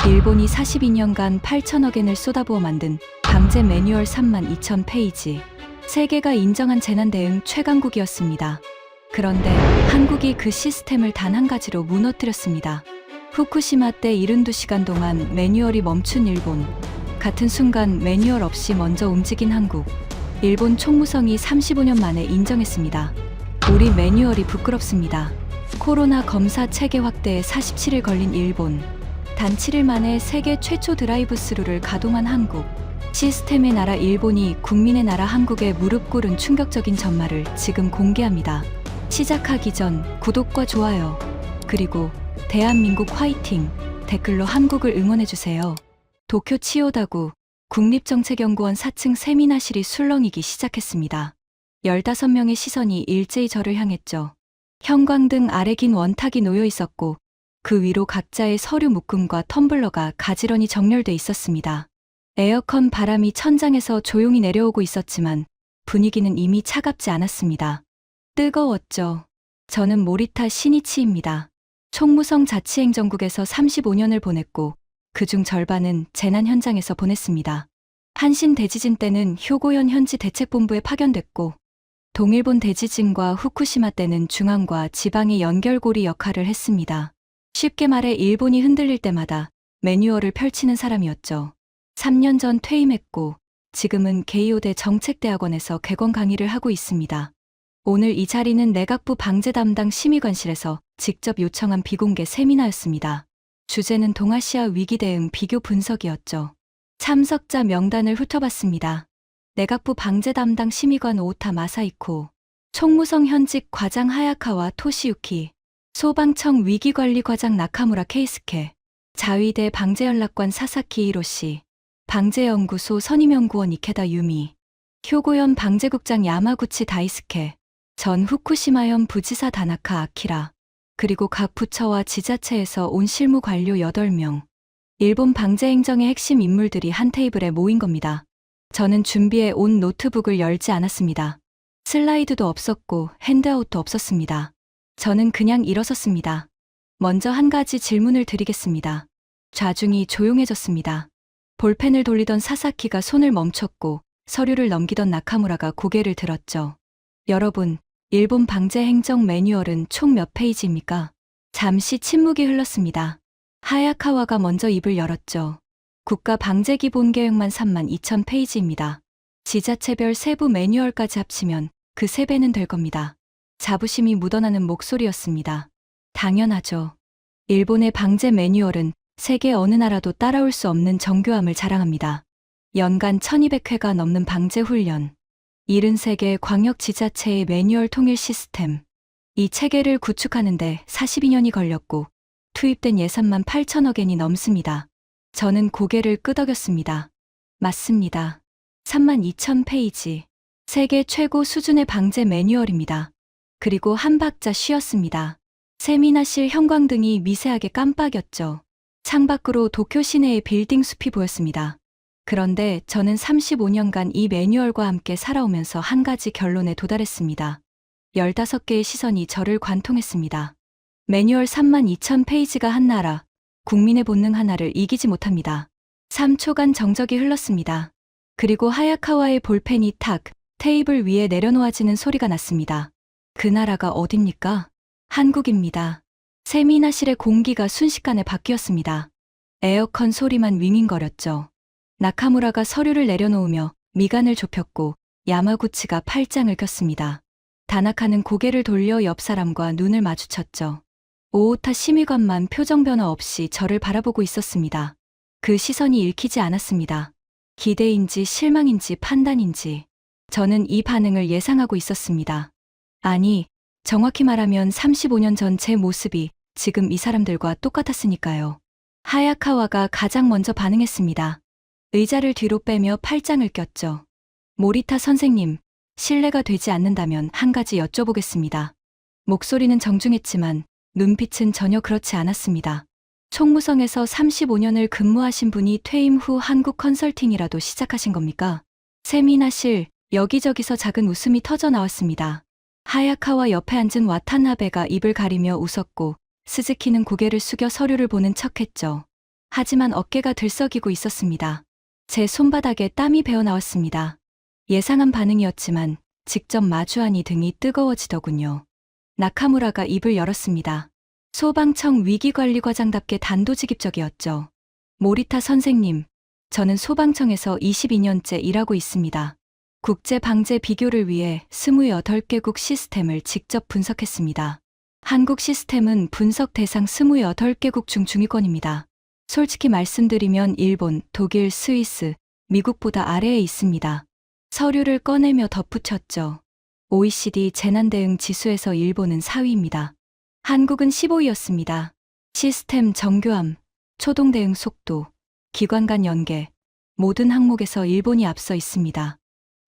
일본이 42년간 8천억 엔을 쏟아부어 만든 방제 매뉴얼 32,000페이지. 세계가 인정한 재난 대응 최강국이었습니다. 그런데 한국이 그 시스템을 단 한 가지로 무너뜨렸습니다. 후쿠시마 때 72시간 동안 매뉴얼이 멈춘 일본. 같은 순간 매뉴얼 없이 먼저 움직인 한국. 일본 총무성이 35년 만에 인정했습니다. 우리 매뉴얼이 부끄럽습니다. 코로나 검사 체계 확대에 47일 걸린 일본. 단 7일 만에 세계 최초 드라이브 스루를 가동한 한국. 시스템의 나라 일본이 국민의 나라 한국에 무릎 꿇은 충격적인 전말을 지금 공개합니다. 시작하기 전 구독과 좋아요, 그리고 대한민국 화이팅 댓글로 한국을 응원해주세요. 도쿄 치요다구 국립정책연구원 4층 세미나실이 술렁이기 시작했습니다. 15명의 시선이 일제히 저를 향했죠. 형광등 아래 긴 원탁이 놓여 있었고 그 위로 각자의 서류 묶음과 텀블러가 가지런히 정렬돼 있었습니다. 에어컨 바람이 천장에서 조용히 내려오고 있었지만 분위기는 이미 차갑지 않았습니다. 뜨거웠죠. 저는 모리타 시니치입니다. 총무성 자치행정국에서 35년을 보냈고 그중 절반은 재난 현장에서 보냈습니다. 한신 대지진 때는 효고현 현지 대책본부에 파견됐고 동일본 대지진과 후쿠시마 때는 중앙과 지방의 연결고리 역할을 했습니다. 쉽게 말해 일본이 흔들릴 때마다 매뉴얼을 펼치는 사람이었죠. 3년 전 퇴임했고 지금은 게이오대 정책대학원에서 객원 강의를 하고 있습니다. 오늘 이 자리는 내각부 방제 담당 심의관실에서 직접 요청한 비공개 세미나였습니다. 주제는 동아시아 위기 대응 비교 분석이었죠. 참석자 명단을 훑어봤습니다. 내각부 방제 담당 심의관 오타 마사이코, 총무성 현직 과장 하야카와 토시유키, 소방청 위기관리과장 나카무라 케이스케, 자위대 방재연락관 사사키 히로시, 방재연구소 선임연구원 이케다 유미, 효고현 방재국장 야마구치 다이스케, 전 후쿠시마현 부지사 다나카 아키라, 그리고 각 부처와 지자체에서 온 실무 관료 8명, 일본 방재행정의 핵심 인물들이 한 테이블에 모인 겁니다. 저는 준비해 온 노트북을 열지 않았습니다. 슬라이드도 없었고 핸드아웃도 없었습니다. 저는 그냥 일어섰습니다. 먼저 한 가지 질문을 드리겠습니다. 좌중이 조용해졌습니다. 볼펜을 돌리던 사사키가 손을 멈췄고 서류를 넘기던 나카무라가 고개를 들었죠. 여러분, 일본 방제 행정 매뉴얼은 총 몇 페이지입니까? 잠시 침묵이 흘렀습니다. 하야카와가 먼저 입을 열었죠. 국가 방제 기본 계획만 32,000페이지입니다. 지자체별 세부 매뉴얼까지 합치면 그 3배는 될 겁니다. 자부심이 묻어나는 목소리였습니다. 당연하죠. 일본의 방제 매뉴얼은 세계 어느 나라도 따라올 수 없는 정교함을 자랑합니다. 연간 1200회가 넘는 방제 훈련, 73개 광역 지자체의 매뉴얼 통일 시스템. 이 체계를 구축하는데 42년이 걸렸고 투입된 예산만 8천억 엔이 넘습니다. 저는 고개를 끄덕였습니다. 맞습니다. 32,000페이지. 세계 최고 수준의 방제 매뉴얼입니다. 그리고 한 박자 쉬었습니다. 세미나실 형광등이 미세하게 깜빡였죠. 창밖으로 도쿄 시내의 빌딩 숲이 보였습니다. 그런데 저는 35년간 이 매뉴얼과 함께 살아오면서 한 가지 결론에 도달했습니다. 15개의 시선이 저를 관통했습니다. 매뉴얼 32,000페이지가 한 나라, 국민의 본능 하나를 이기지 못합니다. 3초간 정적이 흘렀습니다. 그리고 하야카와의 볼펜이 탁 테이블 위에 내려놓아지는 소리가 났습니다. 그 나라가 어딥니까? 한국입니다. 세미나실의 공기가 순식간에 바뀌었습니다. 에어컨 소리만 윙윙거렸죠. 나카무라가 서류를 내려놓으며 미간을 좁혔고 야마구치가 팔짱을 꼈습니다. 다나카는 고개를 돌려 옆 사람과 눈을 마주쳤죠. 오오타 심의관만 표정 변화 없이 저를 바라보고 있었습니다. 그 시선이 읽히지 않았습니다. 기대인지 실망인지 판단인지. 저는 이 반응을 예상하고 있었습니다. 아니, 정확히 말하면 35년 전 제 모습이 지금 이 사람들과 똑같았으니까요. 하야카와가 가장 먼저 반응했습니다. 의자를 뒤로 빼며 팔짱을 꼈죠. 모리타 선생님, 실례가 되지 않는다면 한 가지 여쭤보겠습니다. 목소리는 정중했지만 눈빛은 전혀 그렇지 않았습니다. 총무성에서 35년을 근무하신 분이 퇴임 후 한국 컨설팅이라도 시작하신 겁니까? 세미나실, 여기저기서 작은 웃음이 터져 나왔습니다. 하야카와 옆에 앉은 와타나베가 입을 가리며 웃었고 스즈키는 고개를 숙여 서류를 보는 척했죠. 하지만 어깨가 들썩이고 있었습니다. 제 손바닥에 땀이 배어 나왔습니다. 예상한 반응이었지만 직접 마주하니 등이 뜨거워지더군요. 나카무라가 입을 열었습니다. 소방청 위기관리과장답게 단도직입적이었죠. 모리타 선생님, 저는 소방청에서 22년째 일하고 있습니다. 국제 방제 비교를 위해 28개국 시스템을 직접 분석했습니다. 한국 시스템은 분석 대상 28개국 중 중위권입니다. 솔직히 말씀드리면 일본, 독일, 스위스, 미국보다 아래에 있습니다. 서류를 꺼내며 덧붙였죠. OECD 재난대응 지수에서 일본은 4위입니다. 한국은 15위였습니다. 시스템 정교함, 초동 대응 속도, 기관 간 연계, 모든 항목에서 일본이 앞서 있습니다.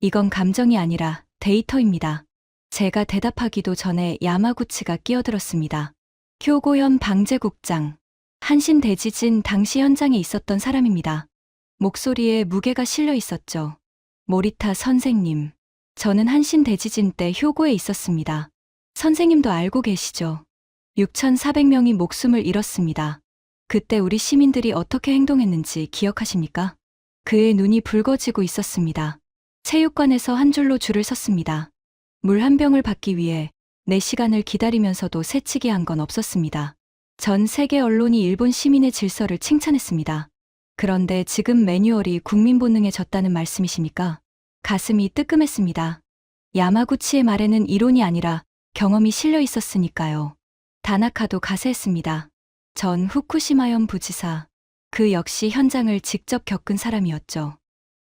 이건 감정이 아니라 데이터입니다. 제가 대답하기도 전에 야마구치가 끼어들었습니다. 효고현 방제국장, 한신 대지진 당시 현장에 있었던 사람입니다. 목소리에 무게가 실려 있었죠. 모리타 선생님, 저는 한신 대지진 때 효고에 있었습니다. 선생님도 알고 계시죠? 6,400명이 목숨을 잃었습니다. 그때 우리 시민들이 어떻게 행동했는지 기억하십니까? 그의 눈이 붉어지고 있었습니다. 체육관에서 한 줄로 줄을 섰습니다. 물 한 병을 받기 위해 4시간을 기다리면서도 새치기 한 건 없었습니다. 전 세계 언론이 일본 시민의 질서를 칭찬했습니다. 그런데 지금 매뉴얼이 국민 본능에 졌다는 말씀이십니까? 가슴이 뜨끔했습니다. 야마구치의 말에는 이론이 아니라 경험이 실려 있었으니까요. 다나카도 가세했습니다. 전 후쿠시마현 부지사, 그 역시 현장을 직접 겪은 사람이었죠.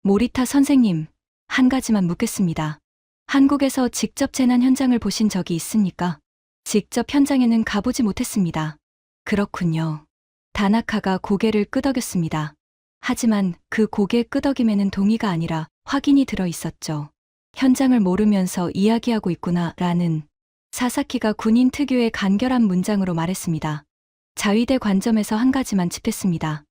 모리타 선생님, 한 가지만 묻겠습니다. 한국에서 직접 재난 현장을 보신 적이 있습니까? 직접 현장에는 가보지 못했습니다. 그렇군요. 다나카가 고개를 끄덕였습니다. 하지만 그 고개 끄덕임에는 동의가 아니라 확인이 들어 있었죠. 현장을 모르면서 이야기하고 있구나 라는 사사키가 군인 특유의 간결한 문장으로 말했습니다. 자위대 관점에서 한 가지만 짚겠습니다.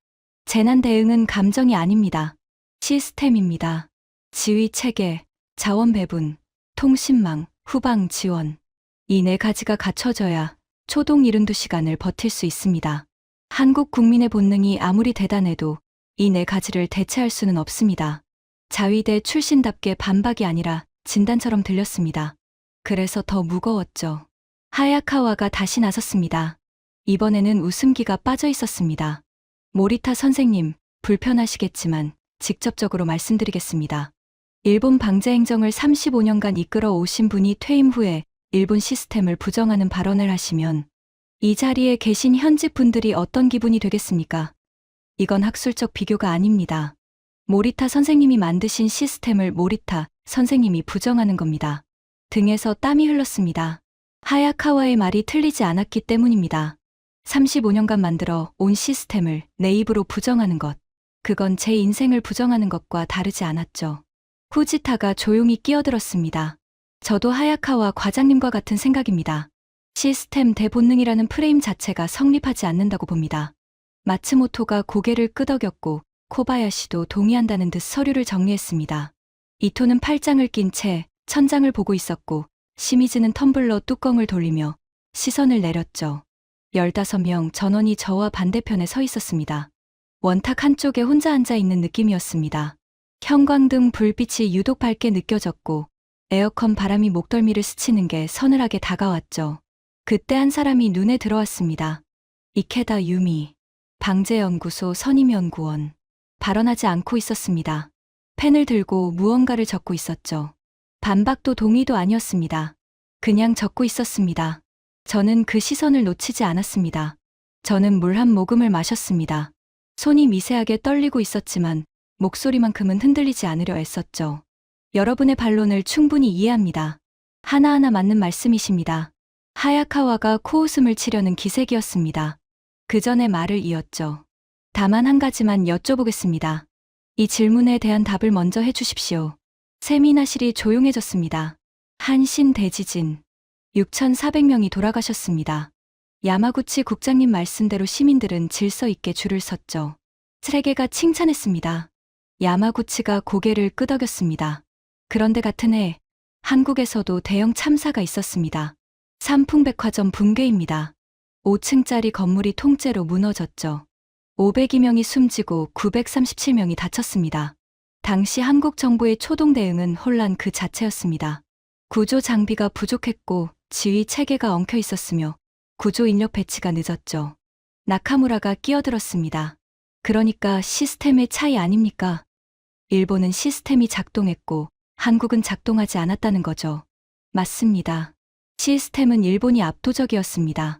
재난 대응은 감정이 아닙니다. 시스템입니다. 지휘 체계, 자원 배분, 통신망, 후방 지원. 이 4가지가 갖춰져야 초동 72시간을 버틸 수 있습니다. 한국 국민의 본능이 아무리 대단해도 이 4가지를 대체할 수는 없습니다. 자위대 출신답게 반박이 아니라 진단처럼 들렸습니다. 그래서 더 무거웠죠. 하야카와가 다시 나섰습니다. 이번에는 웃음기가 빠져 있었습니다. 모리타 선생님, 불편하시겠지만 직접적으로 말씀드리겠습니다. 일본 방제 행정을 35년간 이끌어 오신 분이 퇴임 후에 일본 시스템을 부정하는 발언을 하시면 이 자리에 계신 현직 분들이 어떤 기분이 되겠습니까? 이건 학술적 비교가 아닙니다. 모리타 선생님이 만드신 시스템을 모리타 선생님이 부정하는 겁니다. 등에서 땀이 흘렀습니다. 하야카와의 말이 틀리지 않았기 때문입니다. 35년간 만들어 온 시스템을 내 입으로 부정하는 것. 그건 제 인생을 부정하는 것과 다르지 않았죠. 후지타가 조용히 끼어들었습니다. 저도 하야카와 과장님과 같은 생각입니다. 시스템 대본능이라는 프레임 자체가 성립하지 않는다고 봅니다. 마츠모토가 고개를 끄덕였고 코바야시도 동의한다는 듯 서류를 정리했습니다. 이토는 팔짱을 낀 채 천장을 보고 있었고 시미즈는 텀블러 뚜껑을 돌리며 시선을 내렸죠. 15명 전원이 저와 반대편에 서 있었습니다. 원탁 한쪽에 혼자 앉아 있는 느낌이었습니다. 형광등 불빛이 유독 밝게 느껴졌고 에어컨 바람이 목덜미를 스치는 게 서늘하게 다가왔죠. 그때 한 사람이 눈에 들어왔습니다. 이케다 유미, 방제연구소 선임연구원. 발언하지 않고 있었습니다. 펜을 들고 무언가를 적고 있었죠. 반박도 동의도 아니었습니다. 그냥 적고 있었습니다. 저는 그 시선을 놓치지 않았습니다. 저는 물 한 모금을 마셨습니다. 손이 미세하게 떨리고 있었지만 목소리만큼은 흔들리지 않으려 애썼죠. 여러분의 반론을 충분히 이해합니다. 하나하나 맞는 말씀이십니다. 하야카와가 코웃음을 치려는 기색이었습니다. 그 전에 말을 이었죠. 다만 한 가지만 여쭤보겠습니다. 이 질문에 대한 답을 먼저 해주십시오. 세미나실이 조용해졌습니다. 한신 대지진. 6,400명이 돌아가셨습니다. 야마구치 국장님 말씀대로 시민들은 질서 있게 줄을 섰죠. 세계가 칭찬했습니다. 야마구치가 고개를 끄덕였습니다. 그런데 같은 해, 한국에서도 대형 참사가 있었습니다. 삼풍백화점 붕괴입니다. 5층짜리 건물이 통째로 무너졌죠. 502명이 숨지고 937명이 다쳤습니다. 당시 한국 정부의 초동 대응은 혼란 그 자체였습니다. 구조 장비가 부족했고 지휘 체계가 엉켜 있었으며 구조 인력 배치가 늦었죠. 나카무라가 끼어들었습니다. 그러니까 시스템의 차이 아닙니까? 일본은 시스템이 작동했고 한국은 작동하지 않았다는 거죠. 맞습니다. 시스템은 일본이 압도적이었습니다.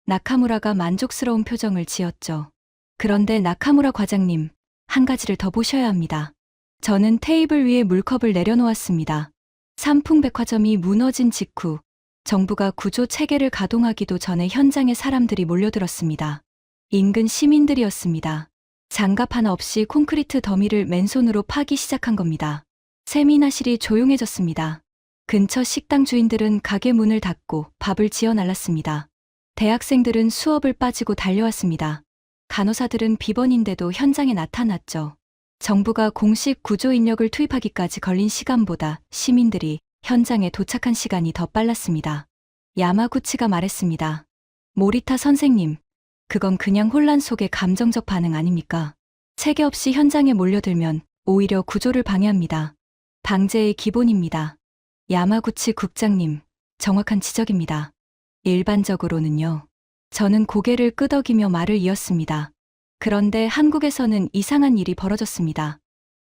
나카무라가 만족스러운 표정을 지었죠. 그런데 나카무라 과장님, 한 가지를 더 보셔야 합니다. 저는 테이블 위에 물컵을 내려놓았습니다. 삼풍백화점이 무너진 직후 정부가 구조 체계를 가동하기도 전에 현장에 사람들이 몰려들었습니다. 인근 시민들이었습니다. 장갑 하나 없이 콘크리트 더미를 맨손으로 파기 시작한 겁니다. 세미나실이 조용해졌습니다. 근처 식당 주인들은 가게 문을 닫고 밥을 지어 날랐습니다. 대학생들은 수업을 빠지고 달려왔습니다. 간호사들은 비번인데도 현장에 나타났죠. 정부가 공식 구조 인력을 투입하기까지 걸린 시간보다 시민들이 현장에 도착한 시간이 더 빨랐습니다. 야마구치가 말했습니다. 모리타 선생님, 그건 그냥 혼란 속의 감정적 반응 아닙니까? 체계 없이 현장에 몰려들면 오히려 구조를 방해합니다. 방제의 기본입니다. 야마구치 국장님, 정확한 지적입니다. 일반적으로는요. 저는 고개를 끄덕이며 말을 이었습니다. 그런데 한국에서는 이상한 일이 벌어졌습니다.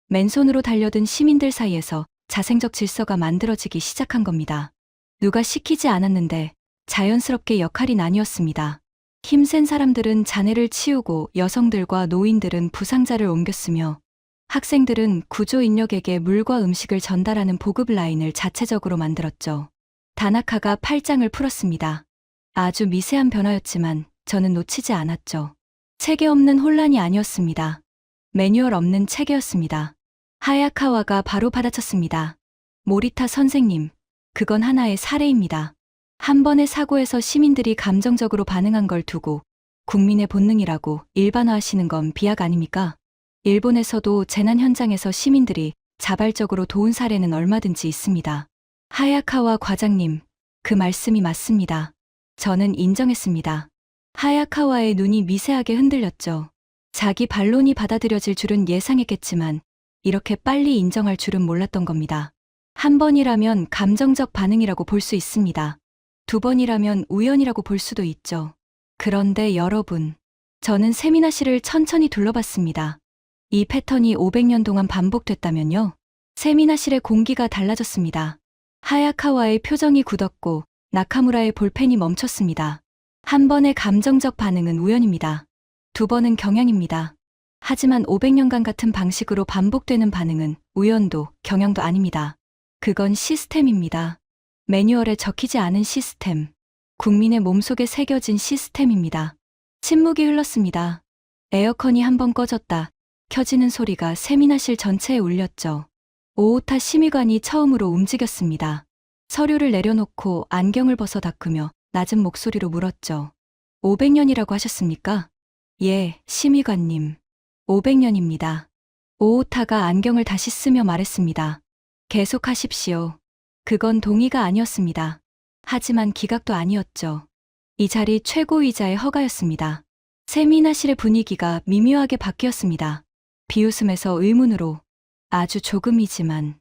맨손으로 달려든 시민들 사이에서 자생적 질서가 만들어지기 시작한 겁니다. 누가 시키지 않았는데 자연스럽게 역할이 나뉘었습니다. 힘센 사람들은 잔해를 치우고 여성들과 노인들은 부상자를 옮겼으며 학생들은 구조 인력에게 물과 음식을 전달하는 보급 라인을 자체적으로 만들었죠. 다나카가 팔짱을 풀었습니다. 아주 미세한 변화였지만 저는 놓치지 않았죠. 체계 없는 혼란이 아니었습니다. 매뉴얼 없는 체계였습니다. 하야카와가 바로 받아쳤습니다. 모리타 선생님, 그건 하나의 사례입니다. 한 번의 사고에서 시민들이 감정적으로 반응한 걸 두고 국민의 본능이라고 일반화하시는 건 비약 아닙니까? 일본에서도 재난 현장에서 시민들이 자발적으로 도운 사례는 얼마든지 있습니다. 하야카와 과장님, 그 말씀이 맞습니다. 저는 인정했습니다. 하야카와의 눈이 미세하게 흔들렸죠. 자기 반론이 받아들여질 줄은 예상했겠지만 이렇게 빨리 인정할 줄은 몰랐던 겁니다. 한 번이라면 감정적 반응이라고 볼 수 있습니다. 두 번이라면 우연이라고 볼 수도 있죠. 그런데 여러분, 저는 세미나실을 천천히 둘러봤습니다. 이 패턴이 500년 동안 반복됐다면요. 세미나실의 공기가 달라졌습니다. 하야카와의 표정이 굳었고 나카무라의 볼펜이 멈췄습니다. 한 번의 감정적 반응은 우연입니다. 두 번은 경향입니다. 하지만 500년간 같은 방식으로 반복되는 반응은 우연도 경향도 아닙니다. 그건 시스템입니다. 매뉴얼에 적히지 않은 시스템. 국민의 몸속에 새겨진 시스템입니다. 침묵이 흘렀습니다. 에어컨이 한 번 꺼졌다 켜지는 소리가 세미나실 전체에 울렸죠. 오오타 심의관이 처음으로 움직였습니다. 서류를 내려놓고 안경을 벗어 닦으며 낮은 목소리로 물었죠. 500년이라고 하셨습니까? 예, 심의관님. 500년입니다. 오오타가 안경을 다시 쓰며 말했습니다. 계속하십시오. 그건 동의가 아니었습니다. 하지만 기각도 아니었죠. 이 자리 최고의자의 허가였습니다. 세미나실의 분위기가 미묘하게 바뀌었습니다. 비웃음에서 의문으로 아주 조금이지만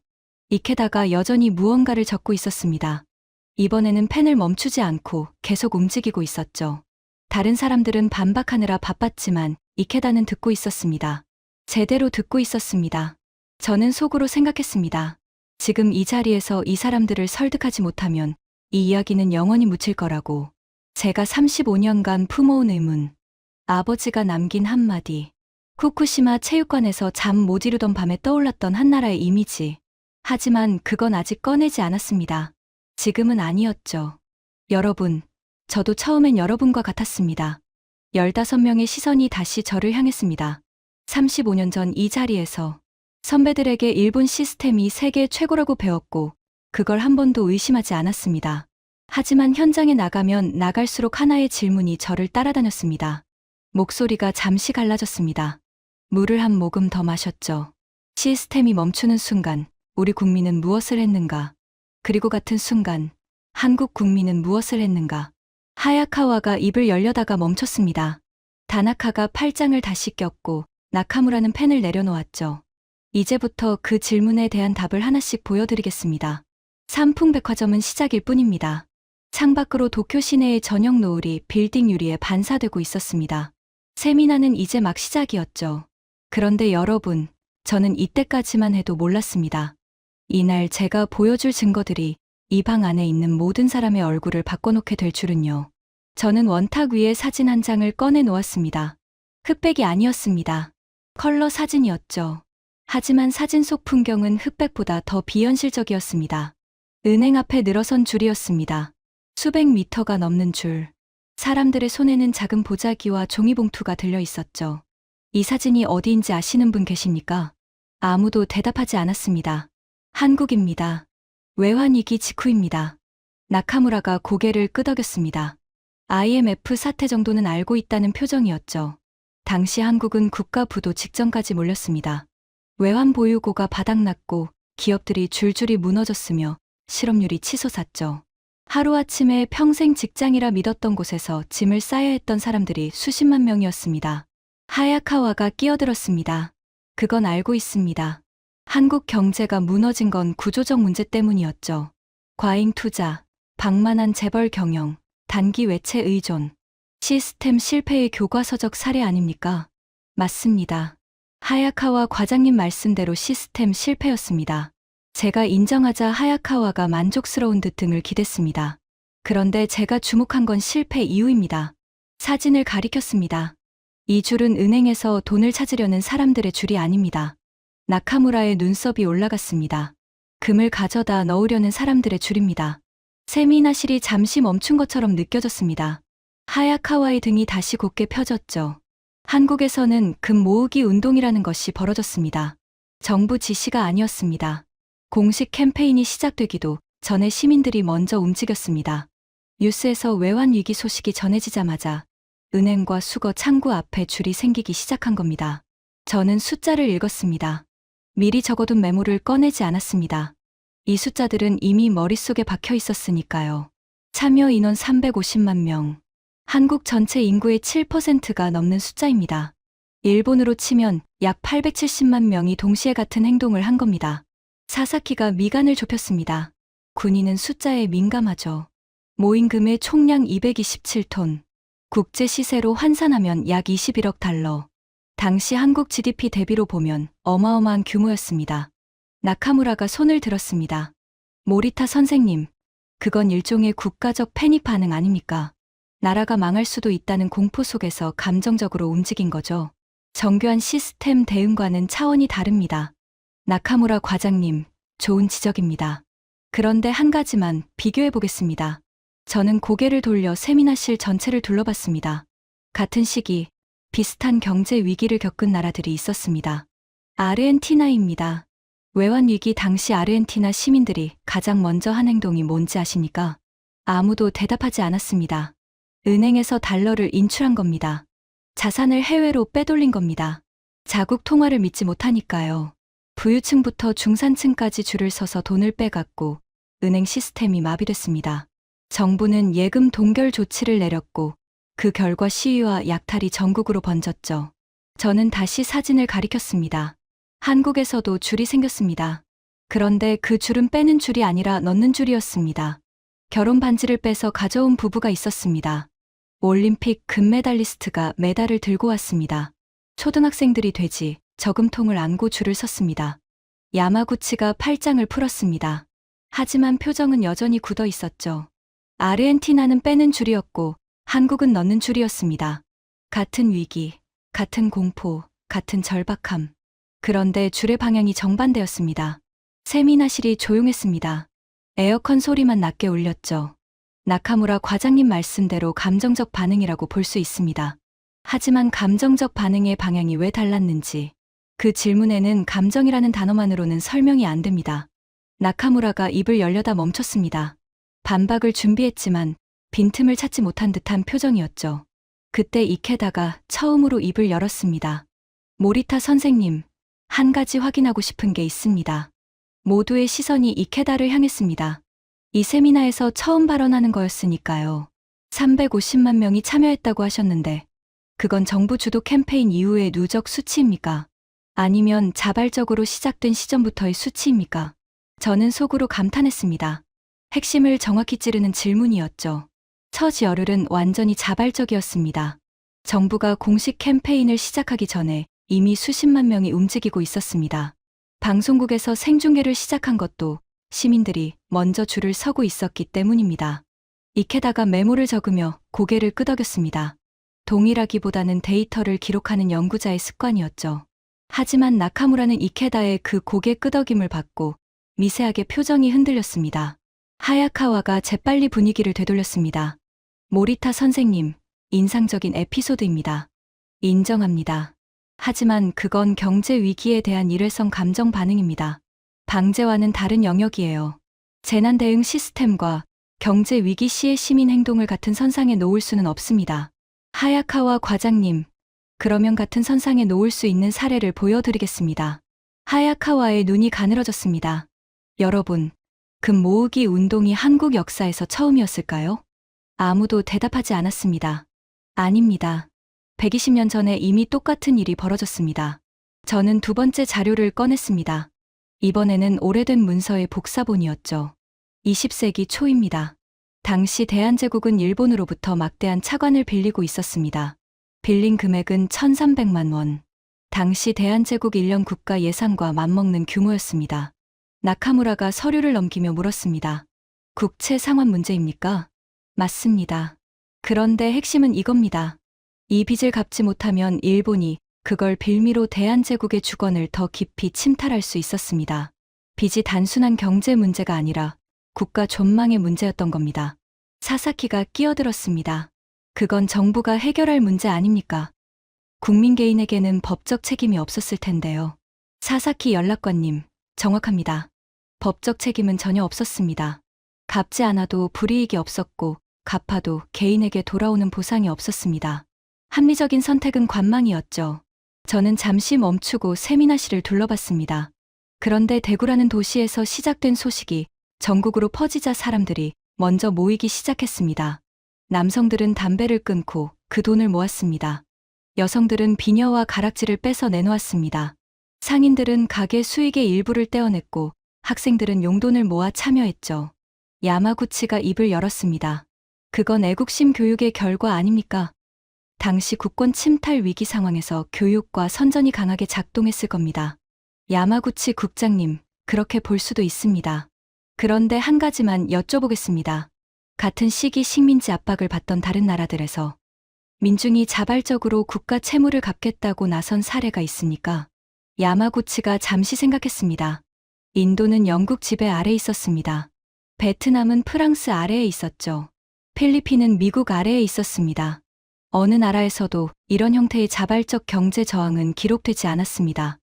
이케다가 여전히 무언가를 적고 있었습니다. 이번에는 펜을 멈추지 않고 계속 움직이고 있었죠. 다른 사람들은 반박하느라 바빴지만 이케다는 듣고 있었습니다. 제대로 듣고 있었습니다. 저는 속으로 생각했습니다. 지금 이 자리에서 이 사람들을 설득하지 못하면 이 이야기는 영원히 묻힐 거라고. 제가 35년간 품어온 의문. 아버지가 남긴 한마디. 후쿠시마 체육관에서 잠 못 이루던 밤에 떠올랐던 한나라의 이미지. 하지만 그건 아직 꺼내지 않았습니다. 지금은 아니었죠. 여러분, 저도 처음엔 여러분과 같았습니다. 15명의 시선이 다시 저를 향했습니다. 35년 전 이 자리에서 선배들에게 일본 시스템이 세계 최고라고 배웠고 그걸 한 번도 의심하지 않았습니다. 하지만 현장에 나가면 나갈수록 하나의 질문이 저를 따라다녔습니다. 목소리가 잠시 갈라졌습니다. 물을 한 모금 더 마셨죠. 시스템이 멈추는 순간 우리 국민은 무엇을 했는가? 그리고 같은 순간 한국 국민은 무엇을 했는가? 하야카와가 입을 열려다가 멈췄습니다. 다나카가 팔짱을 다시 꼈고 나카무라는 펜을 내려놓았죠. 이제부터 그 질문에 대한 답을 하나씩 보여드리겠습니다. 삼풍백화점은 시작일 뿐입니다. 창밖으로 도쿄 시내의 저녁 노을이 빌딩 유리에 반사되고 있었습니다. 세미나는 이제 막 시작이었죠. 그런데 여러분, 저는 이때까지만 해도 몰랐습니다. 이날 제가 보여줄 증거들이 이 방 안에 있는 모든 사람의 얼굴을 바꿔놓게 될 줄은요. 저는 원탁 위에 사진 한 장을 꺼내 놓았습니다. 흑백이 아니었습니다. 컬러 사진이었죠. 하지만 사진 속 풍경은 흑백보다 더 비현실적이었습니다. 은행 앞에 늘어선 줄이었습니다. 수백 미터가 넘는 줄. 사람들의 손에는 작은 보자기와 종이봉투가 들려 있었죠. 이 사진이 어디인지 아시는 분 계십니까? 아무도 대답하지 않았습니다. 한국입니다. 외환위기 직후입니다. 나카무라가 고개를 끄덕였습니다. IMF 사태 정도는 알고 있다는 표정이었죠. 당시 한국은 국가 부도 직전까지 몰렸습니다. 외환 보유고가 바닥났고 기업들이 줄줄이 무너졌으며 실업률이 치솟았죠. 하루아침에 평생 직장이라 믿었던 곳에서 짐을 싸야 했던 사람들이 수십만 명이었습니다. 하야카와가 끼어들었습니다. 그건 알고 있습니다. 한국 경제가 무너진 건 구조적 문제 때문이었죠. 과잉 투자, 방만한 재벌 경영, 단기 외채 의존, 시스템 실패의 교과서적 사례 아닙니까? 맞습니다. 하야카와 과장님 말씀대로 시스템 실패였습니다. 제가 인정하자 하야카와가 만족스러운 듯 등을 기댔습니다. 그런데 제가 주목한 건 실패 이유입니다. 사진을 가리켰습니다. 이 줄은 은행에서 돈을 찾으려는 사람들의 줄이 아닙니다. 나카무라의 눈썹이 올라갔습니다. 금을 가져다 넣으려는 사람들의 줄입니다. 세미나실이 잠시 멈춘 것처럼 느껴졌습니다. 하야카와의 등이 다시 곧게 펴졌죠. 한국에서는 금 모으기 운동이라는 것이 벌어졌습니다. 정부 지시가 아니었습니다. 공식 캠페인이 시작되기도 전에 시민들이 먼저 움직였습니다. 뉴스에서 외환위기 소식이 전해지자마자 은행과 수거 창구 앞에 줄이 생기기 시작한 겁니다. 저는 숫자를 읽었습니다. 미리 적어둔 메모를 꺼내지 않았습니다. 이 숫자들은 이미 머릿속에 박혀 있었으니까요. 참여 인원 350만 명. 한국 전체 인구의 7%가 넘는 숫자입니다. 일본으로 치면 약 870만 명이 동시에 같은 행동을 한 겁니다. 사사키가 미간을 좁혔습니다. 군인은 숫자에 민감하죠. 모인 금의 총량 227톤. 국제 시세로 환산하면 약 21억 달러. 당시 한국 GDP 대비로 보면 어마어마한 규모였습니다. 나카무라가 손을 들었습니다. 모리타 선생님, 그건 일종의 국가적 패닉 반응 아닙니까? 나라가 망할 수도 있다는 공포 속에서 감정적으로 움직인 거죠. 정교한 시스템 대응과는 차원이 다릅니다. 나카무라 과장님, 좋은 지적입니다. 그런데 한 가지만 비교해 보겠습니다. 저는 고개를 돌려 세미나실 전체를 둘러봤습니다. 같은 시기, 비슷한 경제 위기를 겪은 나라들이 있었습니다. 아르헨티나입니다. 외환위기 당시 아르헨티나 시민들이 가장 먼저 한 행동이 뭔지 아십니까? 아무도 대답하지 않았습니다. 은행에서 달러를 인출한 겁니다. 자산을 해외로 빼돌린 겁니다. 자국 통화를 믿지 못하니까요. 부유층부터 중산층까지 줄을 서서 돈을 빼갔고 은행 시스템이 마비됐습니다. 정부는 예금 동결 조치를 내렸고 그 결과 시위와 약탈이 전국으로 번졌죠. 저는 다시 사진을 가리켰습니다. 한국에서도 줄이 생겼습니다. 그런데 그 줄은 빼는 줄이 아니라 넣는 줄이었습니다. 결혼 반지를 빼서 가져온 부부가 있었습니다. 올림픽 금메달리스트가 메달을 들고 왔습니다. 초등학생들이 돼지, 저금통을 안고 줄을 섰습니다. 야마구치가 팔짱을 풀었습니다. 하지만 표정은 여전히 굳어 있었죠. 아르헨티나는 빼는 줄이었고 한국은 넣는 줄이었습니다. 같은 위기, 같은 공포, 같은 절박함. 그런데 줄의 방향이 정반대였습니다. 세미나실이 조용했습니다. 에어컨 소리만 낮게 울렸죠. 나카무라 과장님 말씀대로 감정적 반응이라고 볼 수 있습니다. 하지만 감정적 반응의 방향이 왜 달랐는지 그 질문에는 감정이라는 단어만으로는 설명이 안 됩니다. 나카무라가 입을 열려다 멈췄습니다. 반박을 준비했지만 빈틈을 찾지 못한 듯한 표정이었죠. 그때 이케다가 처음으로 입을 열었습니다. 모리타 선생님, 한 가지 확인하고 싶은 게 있습니다. 모두의 시선이 이케다를 향했습니다. 이 세미나에서 처음 발언하는 거였으니까요. 350만 명이 참여했다고 하셨는데 그건 정부 주도 캠페인 이후의 누적 수치입니까? 아니면 자발적으로 시작된 시점부터의 수치입니까? 저는 속으로 감탄했습니다. 핵심을 정확히 찌르는 질문이었죠. 처지 열흘은 완전히 자발적이었습니다. 정부가 공식 캠페인을 시작하기 전에 이미 수십만 명이 움직이고 있었습니다. 방송국에서 생중계를 시작한 것도 시민들이 먼저 줄을 서고 있었기 때문입니다. 이케다가 메모를 적으며 고개를 끄덕였습니다. 동일하기보다는 데이터를 기록하는 연구자의 습관이었죠. 하지만 나카무라는 이케다의 그 고개 끄덕임을 받고 미세하게 표정이 흔들렸습니다. 하야카와가 재빨리 분위기를 되돌렸습니다. 모리타 선생님, 인상적인 에피소드입니다. 인정합니다. 하지만 그건 경제 위기에 대한 일회성 감정 반응입니다. 방제와는 다른 영역이에요. 재난 대응 시스템과 경제 위기 시의 시민 행동을 같은 선상에 놓을 수는 없습니다. 하야카와 과장님, 그러면 같은 선상에 놓을 수 있는 사례를 보여드리겠습니다. 하야카와의 눈이 가늘어졌습니다. 여러분, 금 모으기 운동이 한국 역사에서 처음이었을까요? 아무도 대답하지 않았습니다. 아닙니다. 120년 전에 이미 똑같은 일이 벌어졌습니다. 저는 두 번째 자료를 꺼냈습니다. 이번에는 오래된 문서의 복사본이었죠. 20세기 초입니다. 당시 대한제국은 일본으로부터 막대한 차관을 빌리고 있었습니다. 빌린 금액은 1,300만 원. 당시 대한제국 1년 국가 예산과 맞먹는 규모였습니다. 나카무라가 서류를 넘기며 물었습니다. 국채 상환 문제입니까? 맞습니다. 그런데 핵심은 이겁니다. 이 빚을 갚지 못하면 일본이 그걸 빌미로 대한제국의 주권을 더 깊이 침탈할 수 있었습니다. 빚이 단순한 경제 문제가 아니라 국가 존망의 문제였던 겁니다. 사사키가 끼어들었습니다. 그건 정부가 해결할 문제 아닙니까? 국민 개인에게는 법적 책임이 없었을 텐데요. 사사키 연락관님, 정확합니다. 법적 책임은 전혀 없었습니다. 갚지 않아도 불이익이 없었고 갚아도 개인에게 돌아오는 보상이 없었습니다. 합리적인 선택은 관망이었죠. 저는 잠시 멈추고 세미나실을 둘러봤습니다. 그런데 대구라는 도시에서 시작된 소식이 전국으로 퍼지자 사람들이 먼저 모이기 시작했습니다. 남성들은 담배를 끊고 그 돈을 모았습니다. 여성들은 비녀와 가락지를 빼서 내놓았습니다. 상인들은 가게 수익의 일부를 떼어냈고 학생들은 용돈을 모아 참여했죠. 야마구치가 입을 열었습니다. 그건 애국심 교육의 결과 아닙니까? 당시 국권 침탈 위기 상황에서 교육과 선전이 강하게 작동했을 겁니다. 야마구치 국장님, 그렇게 볼 수도 있습니다. 그런데 한 가지만 여쭤보겠습니다. 같은 시기 식민지 압박을 받던 다른 나라들에서 민중이 자발적으로 국가 채무를 갚겠다고 나선 사례가 있습니까? 야마구치가 잠시 생각했습니다. 인도는 영국 지배 아래 있었습니다. 베트남은 프랑스 아래에 있었죠. 필리핀은 미국 아래에 있었습니다. 어느 나라에서도 이런 형태의 자발적 경제 저항은 기록되지 않았습니다.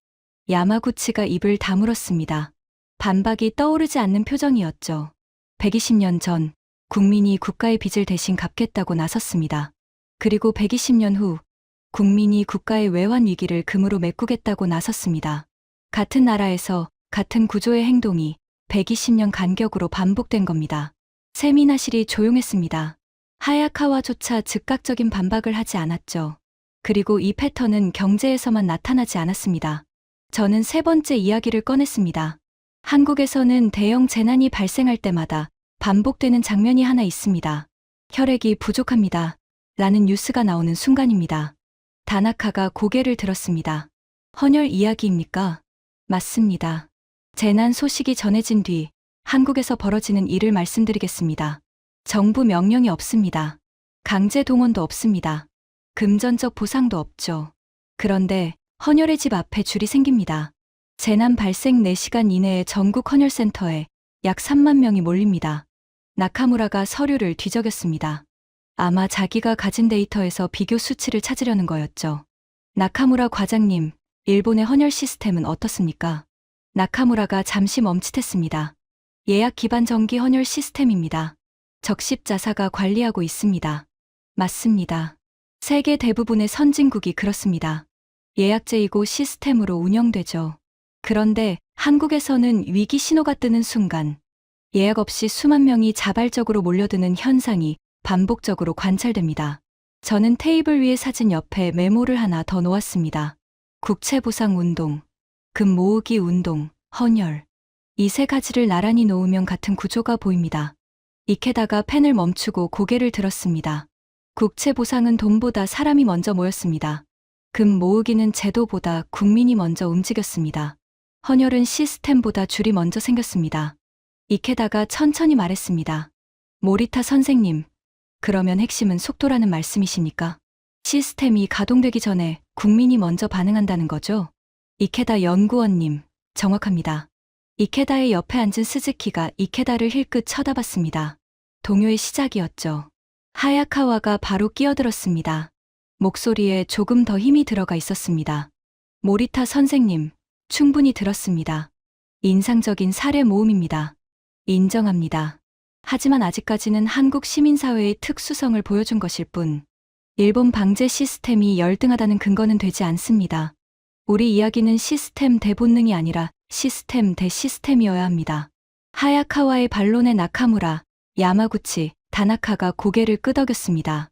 야마구치가 입을 다물었습니다. 반박이 떠오르지 않는 표정이었죠. 120년 전 국민이 국가의 빚을 대신 갚겠다고 나섰습니다. 그리고 120년 후 국민이 국가의 외환 위기를 금으로 메꾸겠다고 나섰습니다. 같은 나라에서 같은 구조의 행동이 120년 간격으로 반복된 겁니다. 세미나실이 조용했습니다. 하야카와조차 즉각적인 반박을 하지 않았죠. 그리고 이 패턴은 경제에서만 나타나지 않았습니다. 저는 세 번째 이야기를 꺼냈습니다. 한국에서는 대형 재난이 발생할 때마다 반복되는 장면이 하나 있습니다. 혈액이 부족합니다. 라는 뉴스가 나오는 순간입니다. 다나카가 고개를 들었습니다. 헌혈 이야기입니까? 맞습니다. 재난 소식이 전해진 뒤 한국에서 벌어지는 일을 말씀드리겠습니다. 정부 명령이 없습니다. 강제 동원도 없습니다. 금전적 보상도 없죠. 그런데 헌혈의 집 앞에 줄이 생깁니다. 재난 발생 4시간 이내에 전국 헌혈센터에 약 3만 명이 몰립니다. 나카무라가 서류를 뒤적였습니다. 아마 자기가 가진 데이터에서 비교 수치를 찾으려는 거였죠. 나카무라 과장님, 일본의 헌혈 시스템은 어떻습니까? 나카무라가 잠시 멈칫했습니다. 예약 기반 정기 헌혈 시스템입니다. 적십자사가 관리하고 있습니다. 맞습니다. 세계 대부분의 선진국이 그렇습니다. 예약제이고 시스템으로 운영되죠. 그런데 한국에서는 위기 신호가 뜨는 순간 예약 없이 수만 명이 자발적으로 몰려드는 현상이 반복적으로 관찰됩니다. 저는 테이블 위에 사진 옆에 메모를 하나 더 놓았습니다. 국채보상 운동, 금 모으기 운동, 헌혈. 이 세 가지를 나란히 놓으면 같은 구조가 보입니다. 이케다가 펜을 멈추고 고개를 들었습니다. 국채보상은 돈보다 사람이 먼저 모였습니다. 금 모으기는 제도보다 국민이 먼저 움직였습니다. 헌혈은 시스템보다 줄이 먼저 생겼습니다. 이케다가 천천히 말했습니다. 모리타 선생님, 그러면 핵심은 속도라는 말씀이십니까? 시스템이 가동되기 전에 국민이 먼저 반응한다는 거죠? 이케다 연구원님, 정확합니다. 이케다의 옆에 앉은 스즈키가 이케다를 힐끗 쳐다봤습니다. 동요의 시작이었죠. 하야카와가 바로 끼어들었습니다. 목소리에 조금 더 힘이 들어가 있었습니다. 모리타 선생님, 충분히 들었습니다. 인상적인 사례 모음입니다. 인정합니다. 하지만 아직까지는 한국 시민사회의 특수성을 보여준 것일 뿐, 일본 방제 시스템이 열등하다는 근거는 되지 않습니다. 우리 이야기는 시스템 대 본능이 아니라 시스템 대 시스템이어야 합니다. 하야카와의 반론에 나카무라, 야마구치, 다나카가 고개를 끄덕였습니다.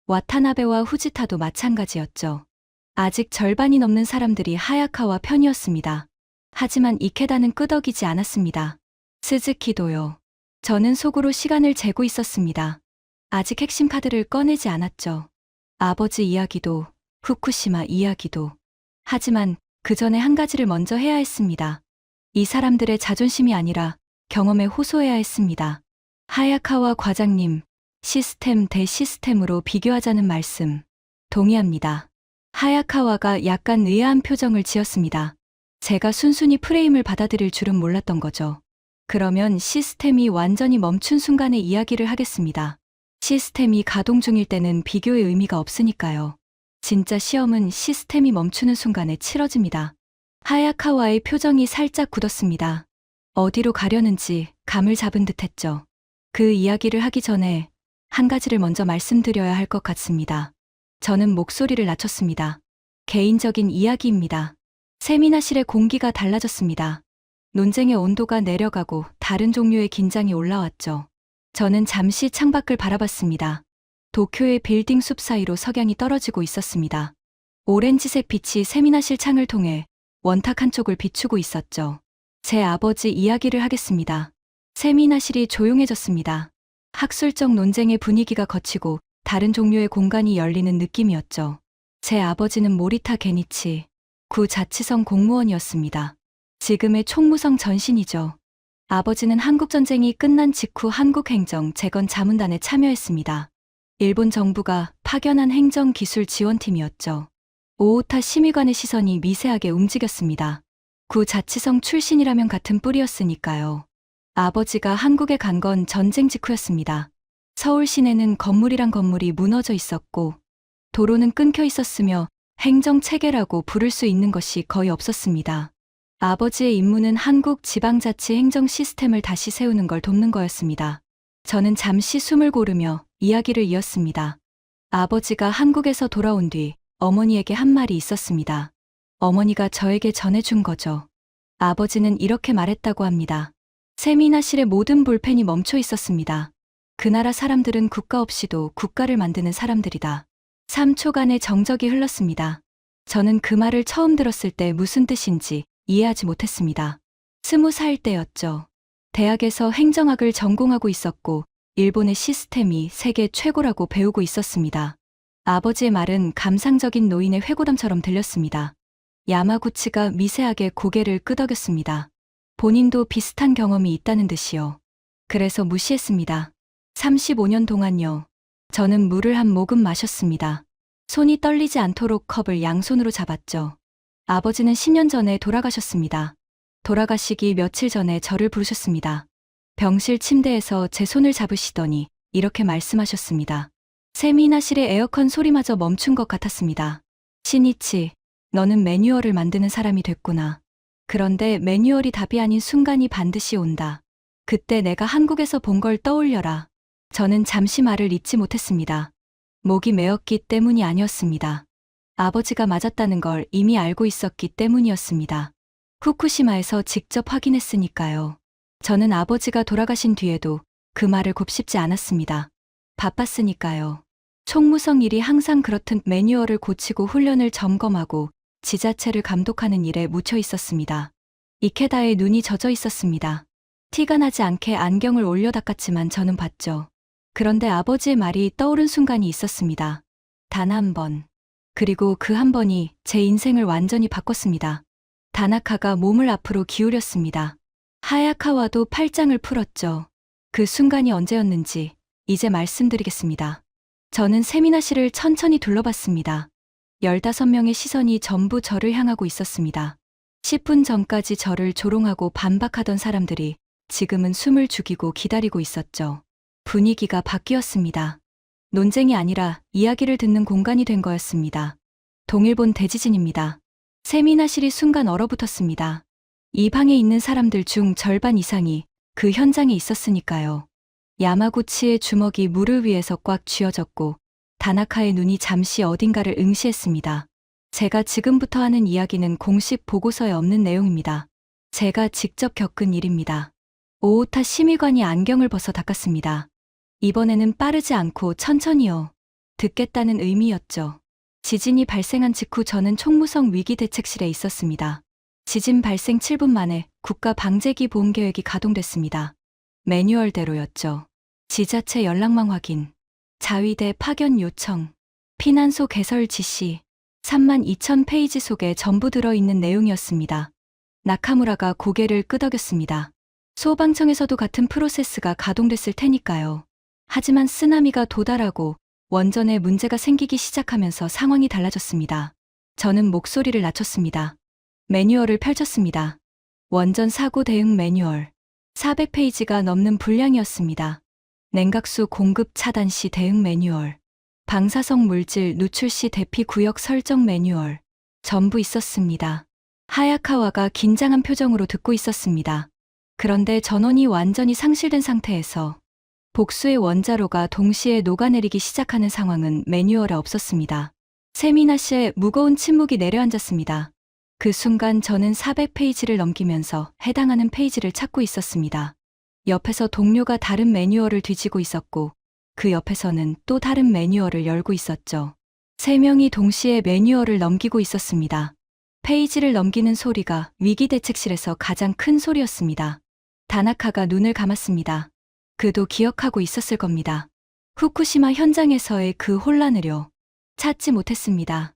와타나베와 후지타도 마찬가지였죠. 아직 절반이 넘는 사람들이 하야카와 편이었습니다. 하지만 이케다는 끄덕이지 않았습니다. 스즈키도요. 저는 속으로 시간을 재고 있었습니다. 아직 핵심 카드를 꺼내지 않았죠. 아버지 이야기도, 후쿠시마 이야기도. 하지만 그 전에 한 가지를 먼저 해야 했습니다. 이 사람들의 자존심이 아니라 경험에 호소해야 했습니다. 하야카와 과장님, 시스템 대 시스템으로 비교하자는 말씀. 동의합니다. 하야카와가 약간 의아한 표정을 지었습니다. 제가 순순히 프레임을 받아들일 줄은 몰랐던 거죠. 그러면 시스템이 완전히 멈춘 순간의 이야기를 하겠습니다. 시스템이 가동 중일 때는 비교의 의미가 없으니까요. 진짜 시험은 시스템이 멈추는 순간에 치러집니다. 하야카와의 표정이 살짝 굳었습니다. 어디로 가려는지 감을 잡은 듯 했죠. 그 이야기를 하기 전에 한 가지를 먼저 말씀드려야 할 것 같습니다. 저는 목소리를 낮췄습니다. 개인적인 이야기입니다. 세미나실의 공기가 달라졌습니다. 논쟁의 온도가 내려가고 다른 종류의 긴장이 올라왔죠. 저는 잠시 창밖을 바라봤습니다. 도쿄의 빌딩 숲 사이로 석양이 떨어지고 있었습니다. 오렌지색 빛이 세미나실 창을 통해 원탁 한쪽을 비추고 있었죠. 제 아버지 이야기를 하겠습니다. 세미나실이 조용해졌습니다. 학술적 논쟁의 분위기가 거치고 다른 종류의 공간이 열리는 느낌이었죠. 제 아버지는 모리타 게니치, 구 자치성 공무원이었습니다. 지금의 총무성 전신이죠. 아버지는 한국전쟁이 끝난 직후 한국행정 재건 자문단에 참여했습니다. 일본 정부가 파견한 행정기술 지원팀이었죠. 오오타 심의관의 시선이 미세하게 움직였습니다. 구 자치성 출신이라면 같은 뿌리였으니까요. 아버지가 한국에 간 건 전쟁 직후였습니다. 서울 시내는 건물이란 건물이 무너져 있었고 도로는 끊겨 있었으며 행정체계라고 부를 수 있는 것이 거의 없었습니다. 아버지의 임무는 한국 지방자치 행정 시스템을 다시 세우는 걸 돕는 거였습니다. 저는 잠시 숨을 고르며 이야기를 이었습니다. 아버지가 한국에서 돌아온 뒤 어머니에게 한 말이 있었습니다. 어머니가 저에게 전해준 거죠. 아버지는 이렇게 말했다고 합니다. 세미나실의 모든 볼펜이 멈춰 있었습니다. 그 나라 사람들은 국가 없이도 국가를 만드는 사람들이다. 3초간의 정적이 흘렀습니다. 저는 그 말을 처음 들었을 때 무슨 뜻인지 이해하지 못했습니다. 20살 때였죠. 대학에서 행정학을 전공하고 있었고 일본의 시스템이 세계 최고라고 배우고 있었습니다. 아버지의 말은 감상적인 노인의 회고담처럼 들렸습니다. 야마구치가 미세하게 고개를 끄덕였습니다. 본인도 비슷한 경험이 있다는 듯이요. 그래서 무시했습니다. 35년 동안요. 저는 물을 한 모금 마셨습니다. 손이 떨리지 않도록 컵을 양손으로 잡았죠. 아버지는 10년 전에 돌아가셨습니다. 돌아가시기 며칠 전에 저를 부르셨습니다. 병실 침대에서 제 손을 잡으시더니 이렇게 말씀하셨습니다. 세미나실의 에어컨 소리마저 멈춘 것 같았습니다. 신이치, 너는 매뉴얼을 만드는 사람이 됐구나. 그런데 매뉴얼이 답이 아닌 순간이 반드시 온다. 그때 내가 한국에서 본 걸 떠올려라. 저는 잠시 말을 잇지 못했습니다. 목이 메었기 때문이 아니었습니다. 아버지가 맞았다는 걸 이미 알고 있었기 때문이었습니다. 후쿠시마에서 직접 확인했으니까요. 저는 아버지가 돌아가신 뒤에도 그 말을 곱씹지 않았습니다. 바빴으니까요. 총무성 일이 항상 그렇듯 매뉴얼을 고치고 훈련을 점검하고 지자체를 감독하는 일에 묻혀 있었습니다. 이케다의 눈이 젖어 있었습니다. 티가 나지 않게 안경을 올려 닦았지만 저는 봤죠. 그런데 아버지의 말이 떠오른 순간이 있었습니다. 단 한 번. 그리고 그 한 번이 제 인생을 완전히 바꿨습니다. 다나카가 몸을 앞으로 기울였습니다. 하야카와도 팔짱을 풀었죠. 그 순간이 언제였는지 이제 말씀드리겠습니다. 저는 세미나실을 천천히 둘러봤습니다. 15명의 시선이 전부 저를 향하고 있었습니다. 10분 전까지 저를 조롱하고 반박하던 사람들이 지금은 숨을 죽이고 기다리고 있었죠. 분위기가 바뀌었습니다. 논쟁이 아니라 이야기를 듣는 공간이 된 거였습니다. 동일본 대지진입니다. 세미나실이 순간 얼어붙었습니다. 이 방에 있는 사람들 중 절반 이상이 그 현장에 있었으니까요. 야마구치의 주먹이 무를 위에서 꽉 쥐어졌고 다나카의 눈이 잠시 어딘가를 응시했습니다. 제가 지금부터 하는 이야기는 공식 보고서에 없는 내용입니다. 제가 직접 겪은 일입니다. 오오타 심의관이 안경을 벗어 닦았습니다. 이번에는 빠르지 않고 천천히요. 듣겠다는 의미였죠. 지진이 발생한 직후 저는 총무성 위기대책실에 있었습니다. 지진 발생 7분 만에 국가 방재기 보험 계획이 가동됐습니다. 매뉴얼대로였죠. 지자체 연락망 확인, 자위대 파견 요청, 피난소 개설 지시, 32,000페이지 속에 전부 들어있는 내용이었습니다. 나카무라가 고개를 끄덕였습니다. 소방청에서도 같은 프로세스가 가동됐을 테니까요. 하지만 쓰나미가 도달하고 원전에 문제가 생기기 시작하면서 상황이 달라졌습니다. 저는 목소리를 낮췄습니다. 매뉴얼을 펼쳤습니다. 원전 사고 대응 매뉴얼. 400페이지가 넘는 분량이었습니다. 냉각수 공급 차단 시 대응 매뉴얼. 방사성 물질 누출 시 대피 구역 설정 매뉴얼. 전부 있었습니다. 하야카와가 긴장한 표정으로 듣고 있었습니다. 그런데 전원이 완전히 상실된 상태에서 복수의 원자로가 동시에 녹아내리기 시작하는 상황은 매뉴얼에 없었습니다. 세미나 씨의 무거운 침묵이 내려앉았습니다. 그 순간 저는 400페이지를 넘기면서 해당하는 페이지를 찾고 있었습니다. 옆에서 동료가 다른 매뉴얼을 뒤지고 있었고 그 옆에서는 또 다른 매뉴얼을 열고 있었죠. 3명이 동시에 매뉴얼을 넘기고 있었습니다. 페이지를 넘기는 소리가 위기대책실에서 가장 큰 소리였습니다. 다나카가 눈을 감았습니다. 그도 기억하고 있었을 겁니다. 후쿠시마 현장에서의 그 혼란을요. 찾지 못했습니다.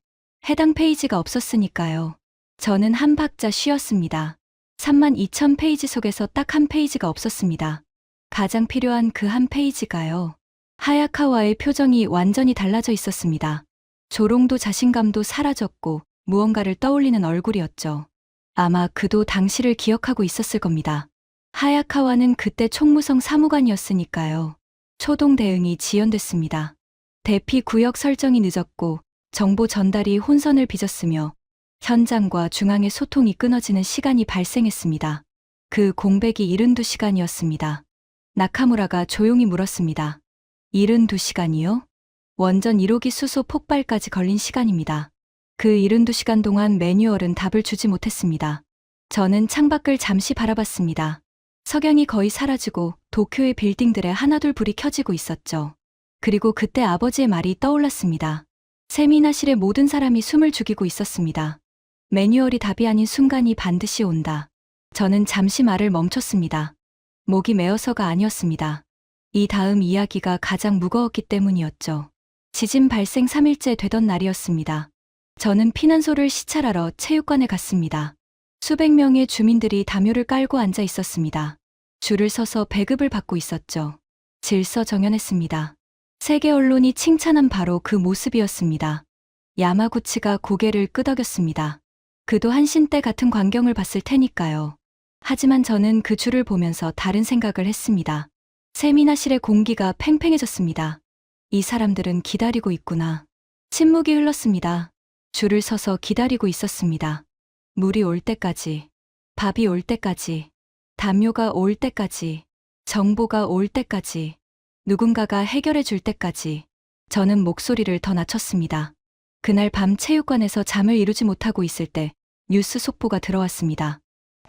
해당 페이지가 없었으니까요. 저는 한 박자 쉬었습니다. 32,000페이지 속에서 딱 한 페이지가 없었습니다. 가장 필요한 그 한 페이지가요. 하야카와의 표정이 완전히 달라져 있었습니다. 조롱도 자신감도 사라졌고 무언가를 떠올리는 얼굴이었죠. 아마 그도 당시를 기억하고 있었을 겁니다. 하야카와는 그때 총무성 사무관이었으니까요. 초동 대응이 지연됐습니다. 대피 구역 설정이 늦었고 정보 전달이 혼선을 빚었으며 현장과 중앙의 소통이 끊어지는 시간이 발생했습니다. 그 공백이 72시간이었습니다. 나카무라가 조용히 물었습니다. 72시간이요? 원전 1호기 수소 폭발까지 걸린 시간입니다. 그 72시간 동안 매뉴얼은 답을 주지 못했습니다. 저는 창밖을 잠시 바라봤습니다. 석양이 거의 사라지고 도쿄의 빌딩들에 하나둘 불이 켜지고 있었죠. 그리고 그때 아버지의 말이 떠올랐습니다. 세미나실의 모든 사람이 숨을 죽이고 있었습니다. 매뉴얼이 답이 아닌 순간이 반드시 온다. 저는 잠시 말을 멈췄습니다. 목이 메어서가 아니었습니다. 이 다음 이야기가 가장 무거웠기 때문이었죠. 지진 발생 3일째 되던 날이었습니다. 저는 피난소를 시찰하러 체육관에 갔습니다. 수백 명의 주민들이 담요를 깔고 앉아 있었습니다. 줄을 서서 배급을 받고 있었죠. 질서정연했습니다. 세계 언론이 칭찬한 바로 그 모습이었습니다. 야마구치가 고개를 끄덕였습니다. 그도 한신대 같은 광경을 봤을 테니까요. 하지만 저는 그 줄을 보면서 다른 생각을 했습니다. 세미나실의 공기가 팽팽해졌습니다. 이 사람들은 기다리고 있구나. 침묵이 흘렀습니다. 줄을 서서 기다리고 있었습니다. 물이 올 때까지, 밥이 올 때까지, 담요가 올 때까지, 정보가 올 때까지, 누군가가 해결해 줄 때까지. 저는 목소리를 더 낮췄습니다. 그날 밤 체육관에서 잠을 이루지 못하고 있을 때 뉴스 속보가 들어왔습니다.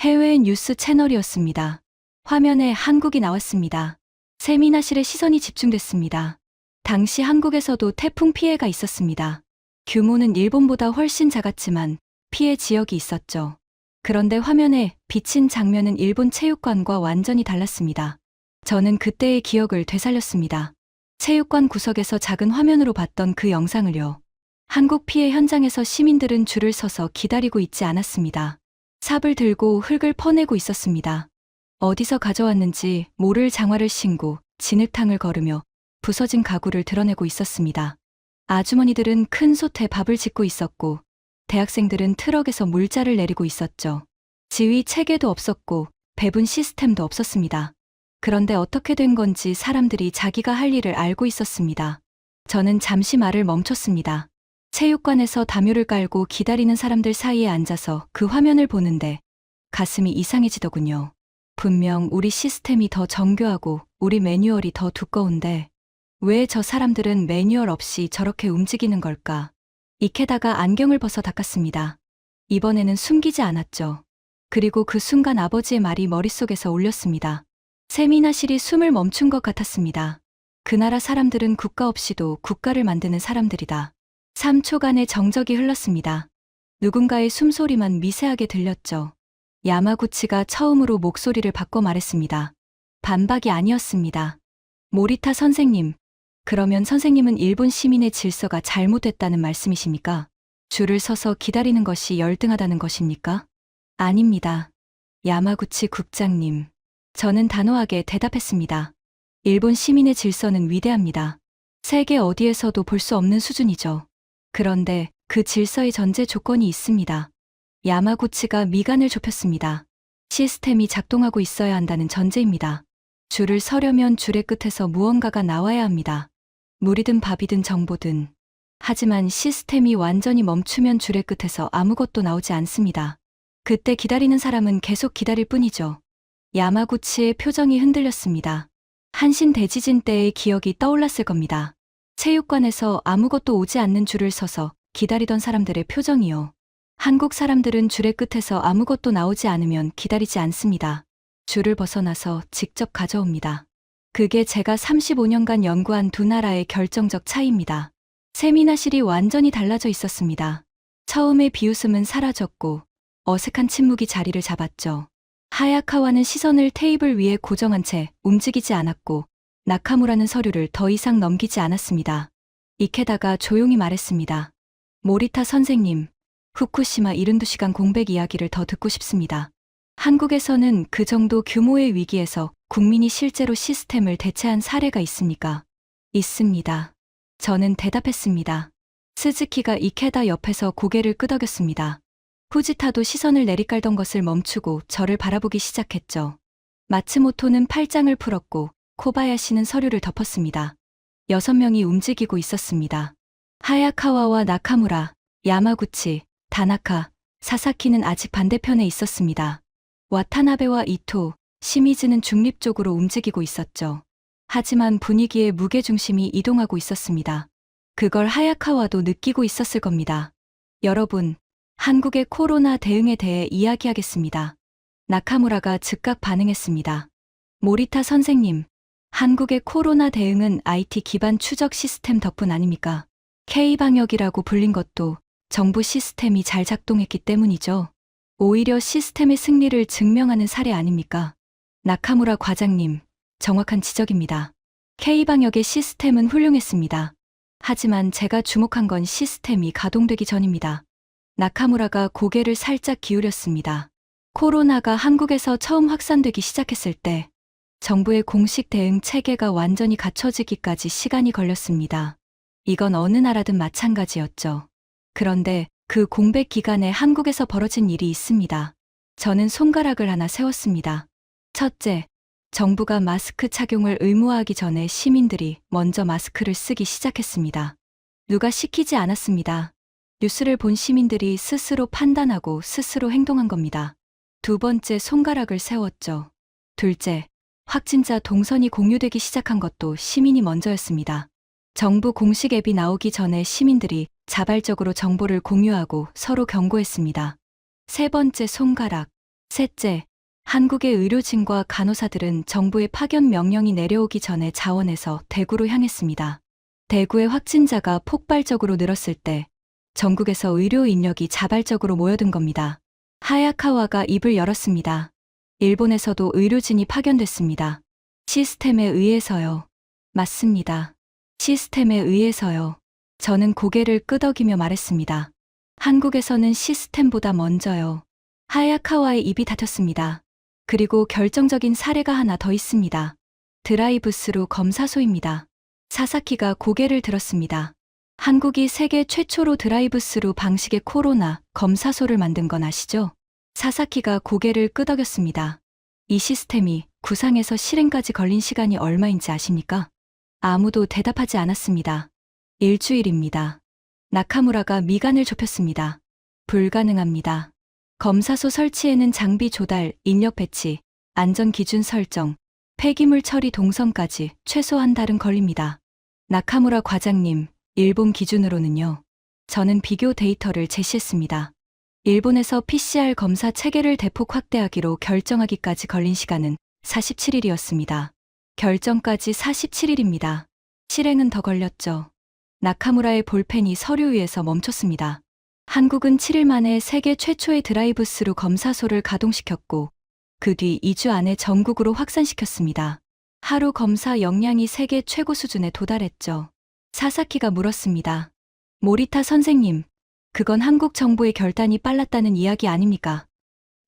해외 뉴스 채널이었습니다. 화면에 한국이 나왔습니다. 세미나실의 시선이 집중됐습니다. 당시 한국에서도 태풍 피해가 있었습니다. 규모는 일본보다 훨씬 작았지만 피해 지역이 있었죠. 그런데 화면에 비친 장면은 일본 체육관과 완전히 달랐습니다. 저는 그때의 기억을 되살렸습니다. 체육관 구석에서 작은 화면으로 봤던 그 영상을요. 한국 피해 현장에서 시민들은 줄을 서서 기다리고 있지 않았습니다. 삽을 들고 흙을 퍼내고 있었습니다. 어디서 가져왔는지 모를 장화를 신고 진흙탕을 걸으며 부서진 가구를 드러내고 있었습니다. 아주머니들은 큰 솥에 밥을 짓고 있었고 대학생들은 트럭에서 물자를 내리고 있었죠. 지휘 체계도 없었고 배분 시스템도 없었습니다. 그런데 어떻게 된 건지 사람들이 자기가 할 일을 알고 있었습니다. 저는 잠시 말을 멈췄습니다. 체육관에서 담요를 깔고 기다리는 사람들 사이에 앉아서 그 화면을 보는데 가슴이 이상해지더군요. 분명 우리 시스템이 더 정교하고 우리 매뉴얼이 더 두꺼운데 왜 저 사람들은 매뉴얼 없이 저렇게 움직이는 걸까? 이케다가 안경을 벗어 닦았습니다. 이번에는 숨기지 않았죠. 그리고 그 순간 아버지의 말이 머릿속에서 울렸습니다. 세미나실이 숨을 멈춘 것 같았습니다. 그 나라 사람들은 국가 없이도 국가를 만드는 사람들이다. 3초간의 정적이 흘렀습니다. 누군가의 숨소리만 미세하게 들렸죠. 야마구치가 처음으로 목소리를 바꿔 말했습니다. 반박이 아니었습니다. 모리타 선생님, 그러면 선생님은 일본 시민의 질서가 잘못됐다는 말씀이십니까? 줄을 서서 기다리는 것이 열등하다는 것입니까? 아닙니다. 야마구치 국장님. 저는 단호하게 대답했습니다. 일본 시민의 질서는 위대합니다. 세계 어디에서도 볼 수 없는 수준이죠. 그런데 그 질서의 전제 조건이 있습니다. 야마구치가 미간을 좁혔습니다. 시스템이 작동하고 있어야 한다는 전제입니다. 줄을 서려면 줄의 끝에서 무언가가 나와야 합니다. 물이든 밥이든 정보든. 하지만 시스템이 완전히 멈추면 줄의 끝에서 아무것도 나오지 않습니다. 그때 기다리는 사람은 계속 기다릴 뿐이죠. 야마구치의 표정이 흔들렸습니다. 한신 대지진 때의 기억이 떠올랐을 겁니다. 체육관에서 아무것도 오지 않는 줄을 서서 기다리던 사람들의 표정이요. 한국 사람들은 줄의 끝에서 아무것도 나오지 않으면 기다리지 않습니다. 줄을 벗어나서 직접 가져옵니다. 그게 제가 35년간 연구한 두 나라의 결정적 차이입니다. 세미나실이 완전히 달라져 있었습니다. 처음에 비웃음은 사라졌고 어색한 침묵이 자리를 잡았죠. 하야카와는 시선을 테이블 위에 고정한 채 움직이지 않았고 나카무라는 서류를 더 이상 넘기지 않았습니다. 이케다가 조용히 말했습니다. 모리타 선생님, 후쿠시마 72시간 공백 이야기를 더 듣고 싶습니다. 한국에서는 그 정도 규모의 위기에서 국민이 실제로 시스템을 대체한 사례가 있습니까? 있습니다. 저는 대답했습니다. 스즈키가 이케다 옆에서 고개를 끄덕였습니다. 후지타도 시선을 내리깔던 것을 멈추고 저를 바라보기 시작했죠. 마츠모토는 팔짱을 풀었고 코바야시는 서류를 덮었습니다. 6명이 움직이고 있었습니다. 하야카와와 나카무라, 야마구치, 다나카, 사사키는 아직 반대편에 있었습니다. 와타나베와 이토, 시미즈는 중립적으로 움직이고 있었죠. 하지만 분위기의 무게중심이 이동하고 있었습니다. 그걸 하야카와도 느끼고 있었을 겁니다. 여러분, 한국의 코로나 대응에 대해 이야기하겠습니다. 나카무라가 즉각 반응했습니다. 모리타 선생님, 한국의 코로나 대응은 IT 기반 추적 시스템 덕분 아닙니까? K방역이라고 불린 것도 정부 시스템이 잘 작동했기 때문이죠. 오히려 시스템의 승리를 증명하는 사례 아닙니까? 나카무라 과장님, 정확한 지적입니다. K방역의 시스템은 훌륭했습니다. 하지만 제가 주목한 건 시스템이 가동되기 전입니다. 나카무라가 고개를 살짝 기울였습니다. 코로나가 한국에서 처음 확산되기 시작했을 때 정부의 공식 대응 체계가 완전히 갖춰지기까지 시간이 걸렸습니다. 이건 어느 나라든 마찬가지였죠. 그런데 그 공백 기간에 한국에서 벌어진 일이 있습니다. 저는 손가락을 하나 세웠습니다. 첫째, 정부가 마스크 착용을 의무화하기 전에 시민들이 먼저 마스크를 쓰기 시작했습니다. 누가 시키지 않았습니다. 뉴스를 본 시민들이 스스로 판단하고 스스로 행동한 겁니다. 두 번째, 손가락을 세웠죠. 둘째, 확진자 동선이 공유되기 시작한 것도 시민이 먼저였습니다. 정부 공식 앱이 나오기 전에 시민들이 자발적으로 정보를 공유하고 서로 경고했습니다. 세 번째, 손가락. 셋째, 한국의 의료진과 간호사들은 정부의 파견 명령이 내려오기 전에 자원해서 대구로 향했습니다. 대구의 확진자가 폭발적으로 늘었을 때 전국에서 의료 인력이 자발적으로 모여든 겁니다. 하야카와가 입을 열었습니다. 일본에서도 의료진이 파견됐습니다. 시스템에 의해서요. 맞습니다. 시스템에 의해서요. 저는 고개를 끄덕이며 말했습니다. 한국에서는 시스템보다 먼저요. 하야카와의 입이 닫혔습니다. 그리고 결정적인 사례가 하나 더 있습니다. 드라이브스루 검사소입니다. 사사키가 고개를 들었습니다. 한국이 세계 최초로 드라이브스루 방식의 코로나 검사소를 만든 건 아시죠? 사사키가 고개를 끄덕였습니다. 이 시스템이 구상에서 실행까지 걸린 시간이 얼마인지 아십니까? 아무도 대답하지 않았습니다. 일주일입니다. 나카무라가 미간을 좁혔습니다. 불가능합니다. 검사소 설치에는 장비 조달, 인력 배치, 안전 기준 설정, 폐기물 처리 동선까지 최소 한 달은 걸립니다. 나카무라 과장님, 일본 기준으로는요. 저는 비교 데이터를 제시했습니다. 일본에서 PCR 검사 체계를 대폭 확대하기로 결정하기까지 걸린 시간은 47일이었습니다. 결정까지 47일입니다. 실행은 더 걸렸죠. 나카무라의 볼펜이 서류 위에서 멈췄습니다. 한국은 7일 만에 세계 최초의 드라이브스루 검사소를 가동시켰고 그 뒤 2주 안에 전국으로 확산시켰습니다. 하루 검사 역량이 세계 최고 수준에 도달했죠. 사사키가 물었습니다. 모리타 선생님, 그건 한국 정부의 결단이 빨랐다는 이야기 아닙니까?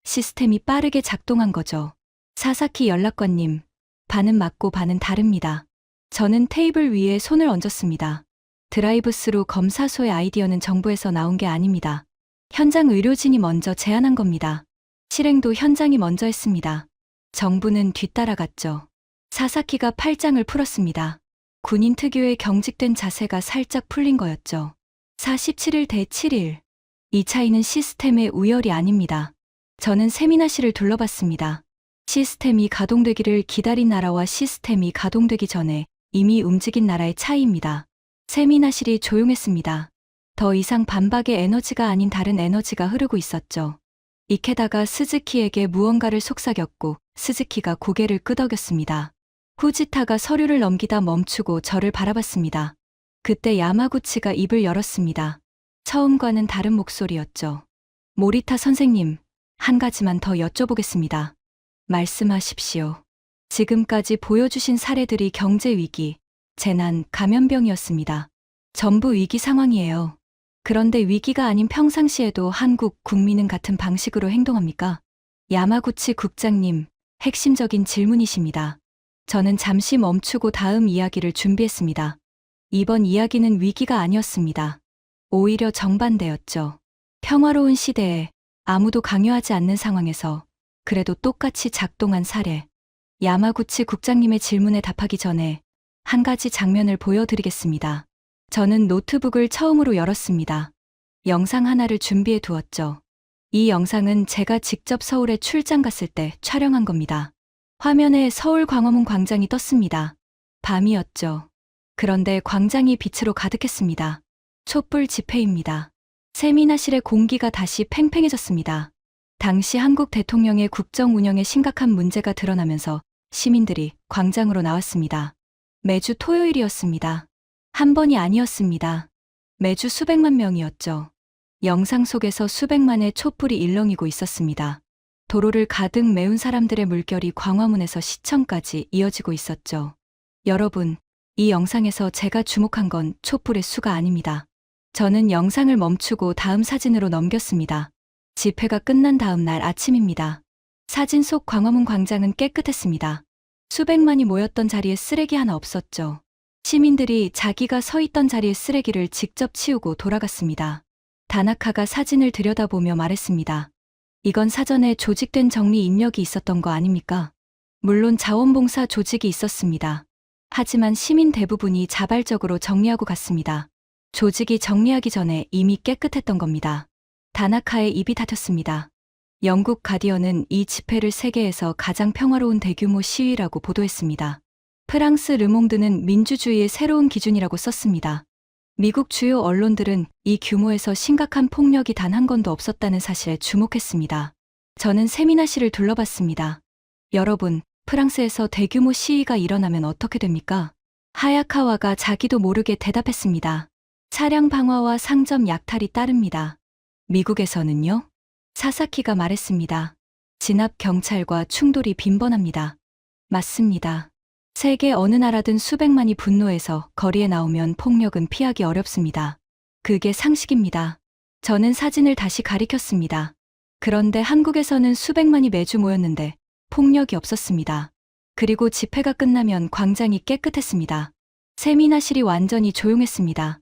시스템이 빠르게 작동한 거죠. 사사키 연락관님, 반은 맞고 반은 다릅니다. 저는 테이블 위에 손을 얹었습니다. 드라이브스루 검사소의 아이디어는 정부에서 나온 게 아닙니다. 현장 의료진이 먼저 제안한 겁니다. 실행도 현장이 먼저 했습니다. 정부는 뒤따라갔죠. 사사키가 팔짱을 풀었습니다. 군인 특유의 경직된 자세가 살짝 풀린 거였죠. 47일 대 7일. 이 차이는 시스템의 우열이 아닙니다. 저는 세미나실을 둘러봤습니다. 시스템이 가동되기를 기다린 나라와 시스템이 가동되기 전에 이미 움직인 나라의 차이입니다. 세미나실이 조용했습니다. 더 이상 반박의 에너지가 아닌 다른 에너지가 흐르고 있었죠. 이케다가 스즈키에게 무언가를 속삭였고 스즈키가 고개를 끄덕였습니다. 후지타가 서류를 넘기다 멈추고 저를 바라봤습니다. 그때 야마구치가 입을 열었습니다. 처음과는 다른 목소리였죠. 모리타 선생님, 한 가지만 더 여쭤보겠습니다. 말씀하십시오. 지금까지 보여주신 사례들이 경제 위기, 재난, 감염병이었습니다. 전부 위기 상황이에요. 그런데 위기가 아닌 평상시에도 한국 국민은 같은 방식으로 행동합니까? 야마구치 국장님, 핵심적인 질문이십니다. 저는 잠시 멈추고 다음 이야기를 준비했습니다. 이번 이야기는 위기가 아니었습니다. 오히려 정반대였죠. 평화로운 시대에 아무도 강요하지 않는 상황에서 그래도 똑같이 작동한 사례. 야마구치 국장님의 질문에 답하기 전에 한 가지 장면을 보여드리겠습니다. 저는 노트북을 처음으로 열었습니다. 영상 하나를 준비해 두었죠. 이 영상은 제가 직접 서울에 출장 갔을 때 촬영한 겁니다. 화면에 서울 광화문 광장이 떴습니다. 밤이었죠. 그런데 광장이 빛으로 가득했습니다. 촛불 집회입니다. 세미나실의 공기가 다시 팽팽해졌습니다. 당시 한국 대통령의 국정 운영에 심각한 문제가 드러나면서 시민들이 광장으로 나왔습니다. 매주 토요일이었습니다. 한 번이 아니었습니다. 매주 수백만 명이었죠. 영상 속에서 수백만의 촛불이 일렁이고 있었습니다. 도로를 가득 메운 사람들의 물결이 광화문에서 시청까지 이어지고 있었죠. 여러분, 이 영상에서 제가 주목한 건 촛불의 수가 아닙니다. 저는 영상을 멈추고 다음 사진으로 넘겼습니다. 집회가 끝난 다음 날 아침입니다. 사진 속 광화문 광장은 깨끗했습니다. 수백만이 모였던 자리에 쓰레기 하나 없었죠. 시민들이 자기가 서 있던 자리의 쓰레기를 직접 치우고 돌아갔습니다. 다나카가 사진을 들여다보며 말했습니다. 이건 사전에 조직된 정리 인력이 있었던 거 아닙니까? 물론 자원봉사 조직이 있었습니다. 하지만 시민 대부분이 자발적으로 정리하고 갔습니다. 조직이 정리하기 전에 이미 깨끗했던 겁니다. 다나카의 입이 닫혔습니다. 영국 가디언은 이 집회를 세계에서 가장 평화로운 대규모 시위라고 보도했습니다. 프랑스 르몽드는 민주주의의 새로운 기준이라고 썼습니다. 미국 주요 언론들은 이 규모에서 심각한 폭력이 단 한 건도 없었다는 사실에 주목했습니다. 저는 세미나실을 둘러봤습니다. 여러분, 프랑스에서 대규모 시위가 일어나면 어떻게 됩니까? 하야카와가 자기도 모르게 대답했습니다. 차량 방화와 상점 약탈이 따릅니다. 미국에서는요? 사사키가 말했습니다. 진압 경찰과 충돌이 빈번합니다. 맞습니다. 세계 어느 나라든 수백만이 분노해서 거리에 나오면 폭력은 피하기 어렵습니다. 그게 상식입니다. 저는 사진을 다시 가리켰습니다. 그런데 한국에서는 수백만이 매주 모였는데 폭력이 없었습니다. 그리고 집회가 끝나면 광장이 깨끗했습니다. 세미나실이 완전히 조용했습니다.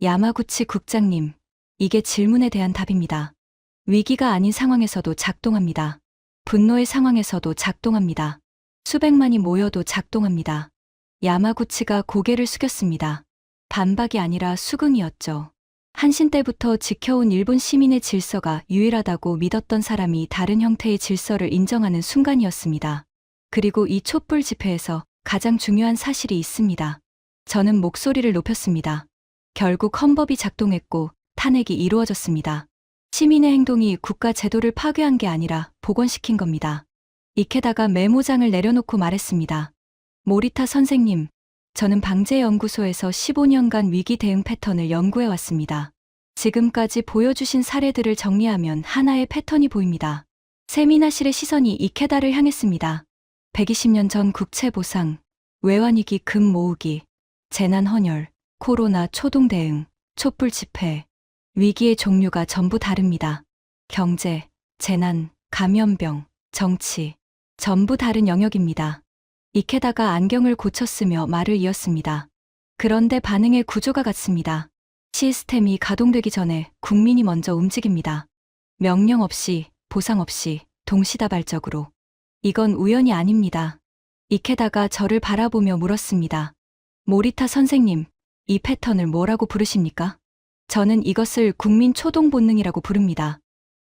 야마구치 국장님, 이게 질문에 대한 답입니다. 위기가 아닌 상황에서도 작동합니다. 분노의 상황에서도 작동합니다. 수백만이 모여도 작동합니다. 야마구치가 고개를 숙였습니다. 반박이 아니라 수긍이었죠. 한신 때부터 지켜온 일본 시민의 질서가 유일하다고 믿었던 사람이 다른 형태의 질서를 인정하는 순간이었습니다. 그리고 이 촛불 집회에서 가장 중요한 사실이 있습니다. 저는 목소리를 높였습니다. 결국 헌법이 작동했고 탄핵이 이루어졌습니다. 시민의 행동이 국가 제도를 파괴한 게 아니라 복원시킨 겁니다. 이케다가 메모장을 내려놓고 말했습니다. 모리타 선생님, 저는 방재연구소에서 15년간 위기 대응 패턴을 연구해 왔습니다. 지금까지 보여주신 사례들을 정리하면 하나의 패턴이 보입니다. 세미나실의 시선이 이케다를 향했습니다. 120년 전 국채 보상, 외환위기 금 모으기, 재난 헌혈, 코로나 초동 대응, 촛불 집회. 위기의 종류가 전부 다릅니다. 경제, 재난, 감염병, 정치. 전부 다른 영역입니다. 이케다가 안경을 고쳤으며 말을 이었습니다. 그런데 반응의 구조가 같습니다. 시스템이 가동되기 전에 국민이 먼저 움직입니다. 명령 없이, 보상 없이, 동시다발적으로. 이건 우연이 아닙니다. 이케다가 저를 바라보며 물었습니다. 모리타 선생님, 이 패턴을 뭐라고 부르십니까? 저는 이것을 국민 초동 본능이라고 부릅니다.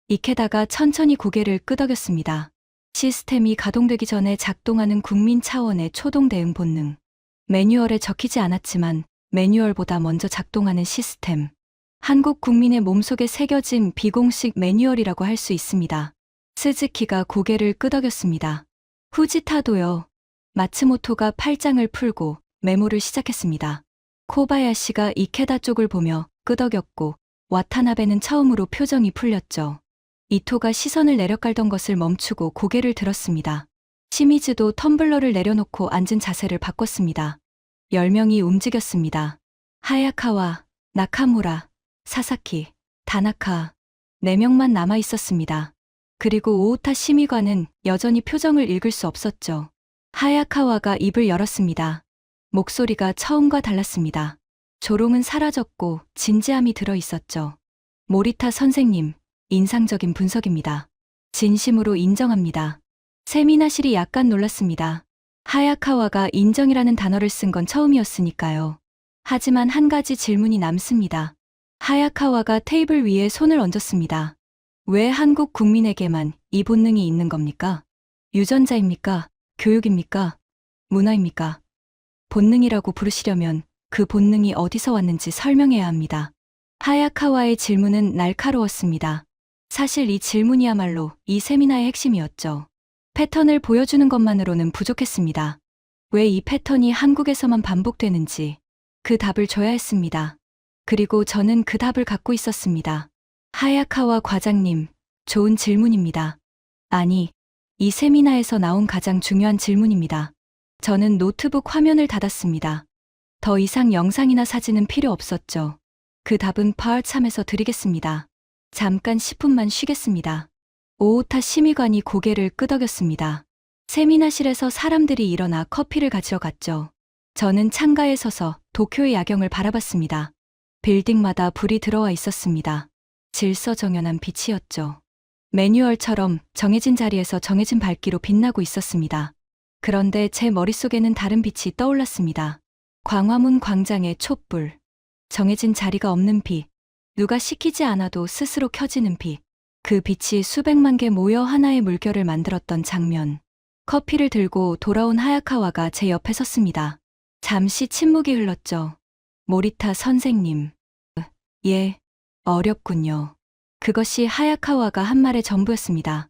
이케다가 천천히 고개를 끄덕였습니다. 시스템이 가동되기 전에 작동하는 국민 차원의 초동 대응 본능. 매뉴얼에 적히지 않았지만 매뉴얼보다 먼저 작동하는 시스템. 한국 국민의 몸속에 새겨진 비공식 매뉴얼이라고 할 수 있습니다. 스즈키가 고개를 끄덕였습니다. 후지타도요. 마츠모토가 팔짱을 풀고 메모를 시작했습니다. 코바야시가 이케다 쪽을 보며 끄덕였고 와타나베는 처음으로 표정이 풀렸죠. 이토가 시선을 내려깔던 것을 멈추고 고개를 들었습니다. 시미즈도 텀블러를 내려놓고 앉은 자세를 바꿨습니다. 10명이 움직였습니다. 하야카와, 나카무라, 사사키, 다나카 4명만 남아 있었습니다. 그리고 오우타 심의관은 여전히 표정을 읽을 수 없었죠. 하야카와가 입을 열었습니다. 목소리가 처음과 달랐습니다. 조롱은 사라졌고 진지함이 들어 있었죠. 모리타 선생님, 인상적인 분석입니다. 진심으로 인정합니다. 세미나실이 약간 놀랐습니다. 하야카와가 인정이라는 단어를 쓴 건 처음이었으니까요. 하지만 한 가지 질문이 남습니다. 하야카와가 테이블 위에 손을 얹었습니다. 왜 한국 국민에게만 이 본능이 있는 겁니까? 유전자입니까? 교육입니까? 문화입니까? 본능이라고 부르시려면 그 본능이 어디서 왔는지 설명해야 합니다. 하야카와의 질문은 날카로웠습니다. 사실 이 질문이야말로 이 세미나의 핵심이었죠. 패턴을 보여주는 것만으로는 부족했습니다. 왜 이 패턴이 한국에서만 반복되는지 그 답을 줘야 했습니다. 그리고 저는 그 답을 갖고 있었습니다. 하야카와 과장님, 좋은 질문입니다. 아니, 이 세미나에서 나온 가장 중요한 질문입니다. 저는 노트북 화면을 닫았습니다. 더 이상 영상이나 사진은 필요 없었죠. 그 답은 파얼참에서 드리겠습니다. 잠깐 10분만 쉬겠습니다. 오오타 심의관이 고개를 끄덕였습니다. 세미나실에서 사람들이 일어나 커피를 가지러 갔죠. 저는 창가에 서서 도쿄의 야경을 바라봤습니다. 빌딩마다 불이 들어와 있었습니다. 질서정연한 빛이었죠. 매뉴얼처럼 정해진 자리에서 정해진 밝기로 빛나고 있었습니다. 그런데 제 머릿속에는 다른 빛이 떠올랐습니다. 광화문 광장의 촛불. 정해진 자리가 없는 빛. 누가 시키지 않아도 스스로 켜지는 빛. 그 빛이 수백만 개 모여 하나의 물결을 만들었던 장면. 커피를 들고 돌아온 하야카와가 제 옆에 섰습니다. 잠시 침묵이 흘렀죠. 모리타 선생님. 예, 어렵군요. 그것이 하야카와가 한 말의 전부였습니다.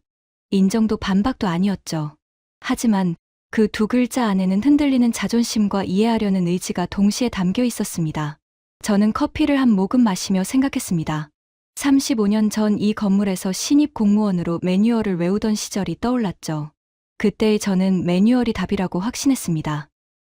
인정도 반박도 아니었죠. 하지만 그 두 글자 안에는 흔들리는 자존심과 이해하려는 의지가 동시에 담겨 있었습니다. 저는 커피를 한 모금 마시며 생각했습니다. 35년 전 이 건물에서 신입 공무원으로 매뉴얼을 외우던 시절이 떠올랐죠. 그때의 저는 매뉴얼이 답이라고 확신했습니다.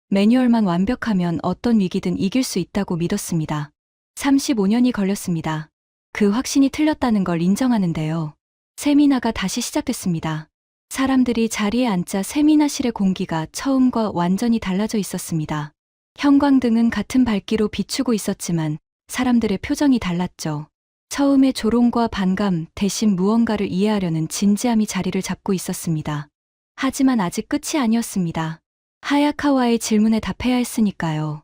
매뉴얼만 완벽하면 어떤 위기든 이길 수 있다고 믿었습니다. 35년이 걸렸습니다. 그 확신이 틀렸다는 걸 인정하는데요. 세미나가 다시 시작됐습니다. 사람들이 자리에 앉자 세미나실의 공기가 처음과 완전히 달라져 있었습니다. 형광등은 같은 밝기로 비추고 있었지만 사람들의 표정이 달랐죠. 처음에 조롱과 반감 대신 무언가를 이해하려는 진지함이 자리를 잡고 있었습니다. 하지만 아직 끝이 아니었습니다. 하야카와의 질문에 답해야 했으니까요.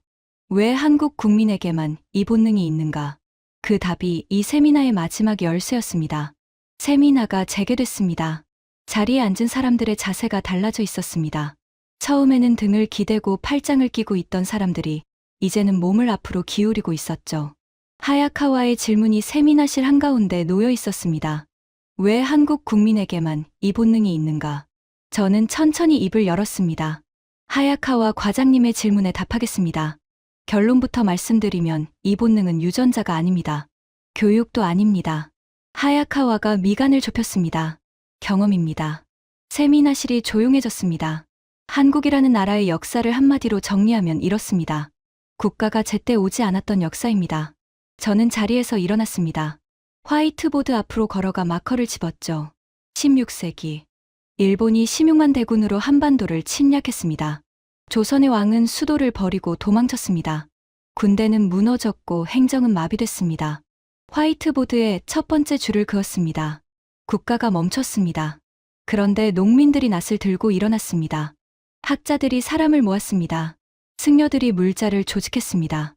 왜 한국 국민에게만 이 본능이 있는가? 그 답이 이 세미나의 마지막 열쇠였습니다. 세미나가 재개됐습니다. 자리에 앉은 사람들의 자세가 달라져 있었습니다. 처음에는 등을 기대고 팔짱을 끼고 있던 사람들이 이제는 몸을 앞으로 기울이고 있었죠. 하야카와의 질문이 세미나실 한가운데 놓여 있었습니다. 왜 한국 국민에게만 이 본능이 있는가? 저는 천천히 입을 열었습니다. 하야카와 과장님의 질문에 답하겠습니다. 결론부터 말씀드리면 이 본능은 유전자가 아닙니다. 교육도 아닙니다. 하야카와가 미간을 좁혔습니다. 경험입니다. 세미나실이 조용해졌습니다. 한국이라는 나라의 역사를 한마디로 정리하면 이렇습니다. 국가가 제때 오지 않았던 역사입니다. 저는 자리에서 일어났습니다. 화이트보드 앞으로 걸어가 마커를 집었죠. 16세기. 일본이 16만 대군으로 한반도를 침략했습니다. 조선의 왕은 수도를 버리고 도망쳤습니다. 군대는 무너졌고 행정은 마비됐습니다. 화이트보드에 첫 번째 줄을 그었습니다. 국가가 멈췄습니다. 그런데 농민들이 낫을 들고 일어났습니다. 학자들이 사람을 모았습니다. 승려들이 물자를 조직했습니다.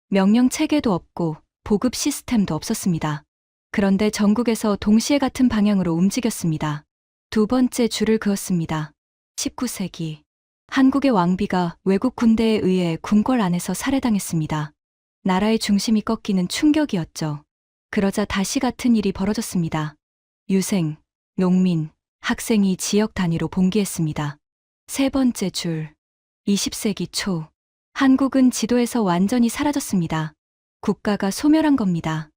명령 체계도 없고 보급 시스템도 없었습니다. 그런데 전국에서 동시에 같은 방향으로 움직였습니다. 두 번째 줄을 그었습니다. 19세기. 한국의 왕비가 외국 군대에 의해 궁궐 안에서 살해당했습니다. 나라의 중심이 꺾이는 충격이었죠. 그러자 다시 같은 일이 벌어졌습니다. 유생, 농민, 학생이 지역 단위로 봉기했습니다. 세 번째 줄. 20세기 초. 한국은 지도에서 완전히 사라졌습니다. 국가가 소멸한 겁니다.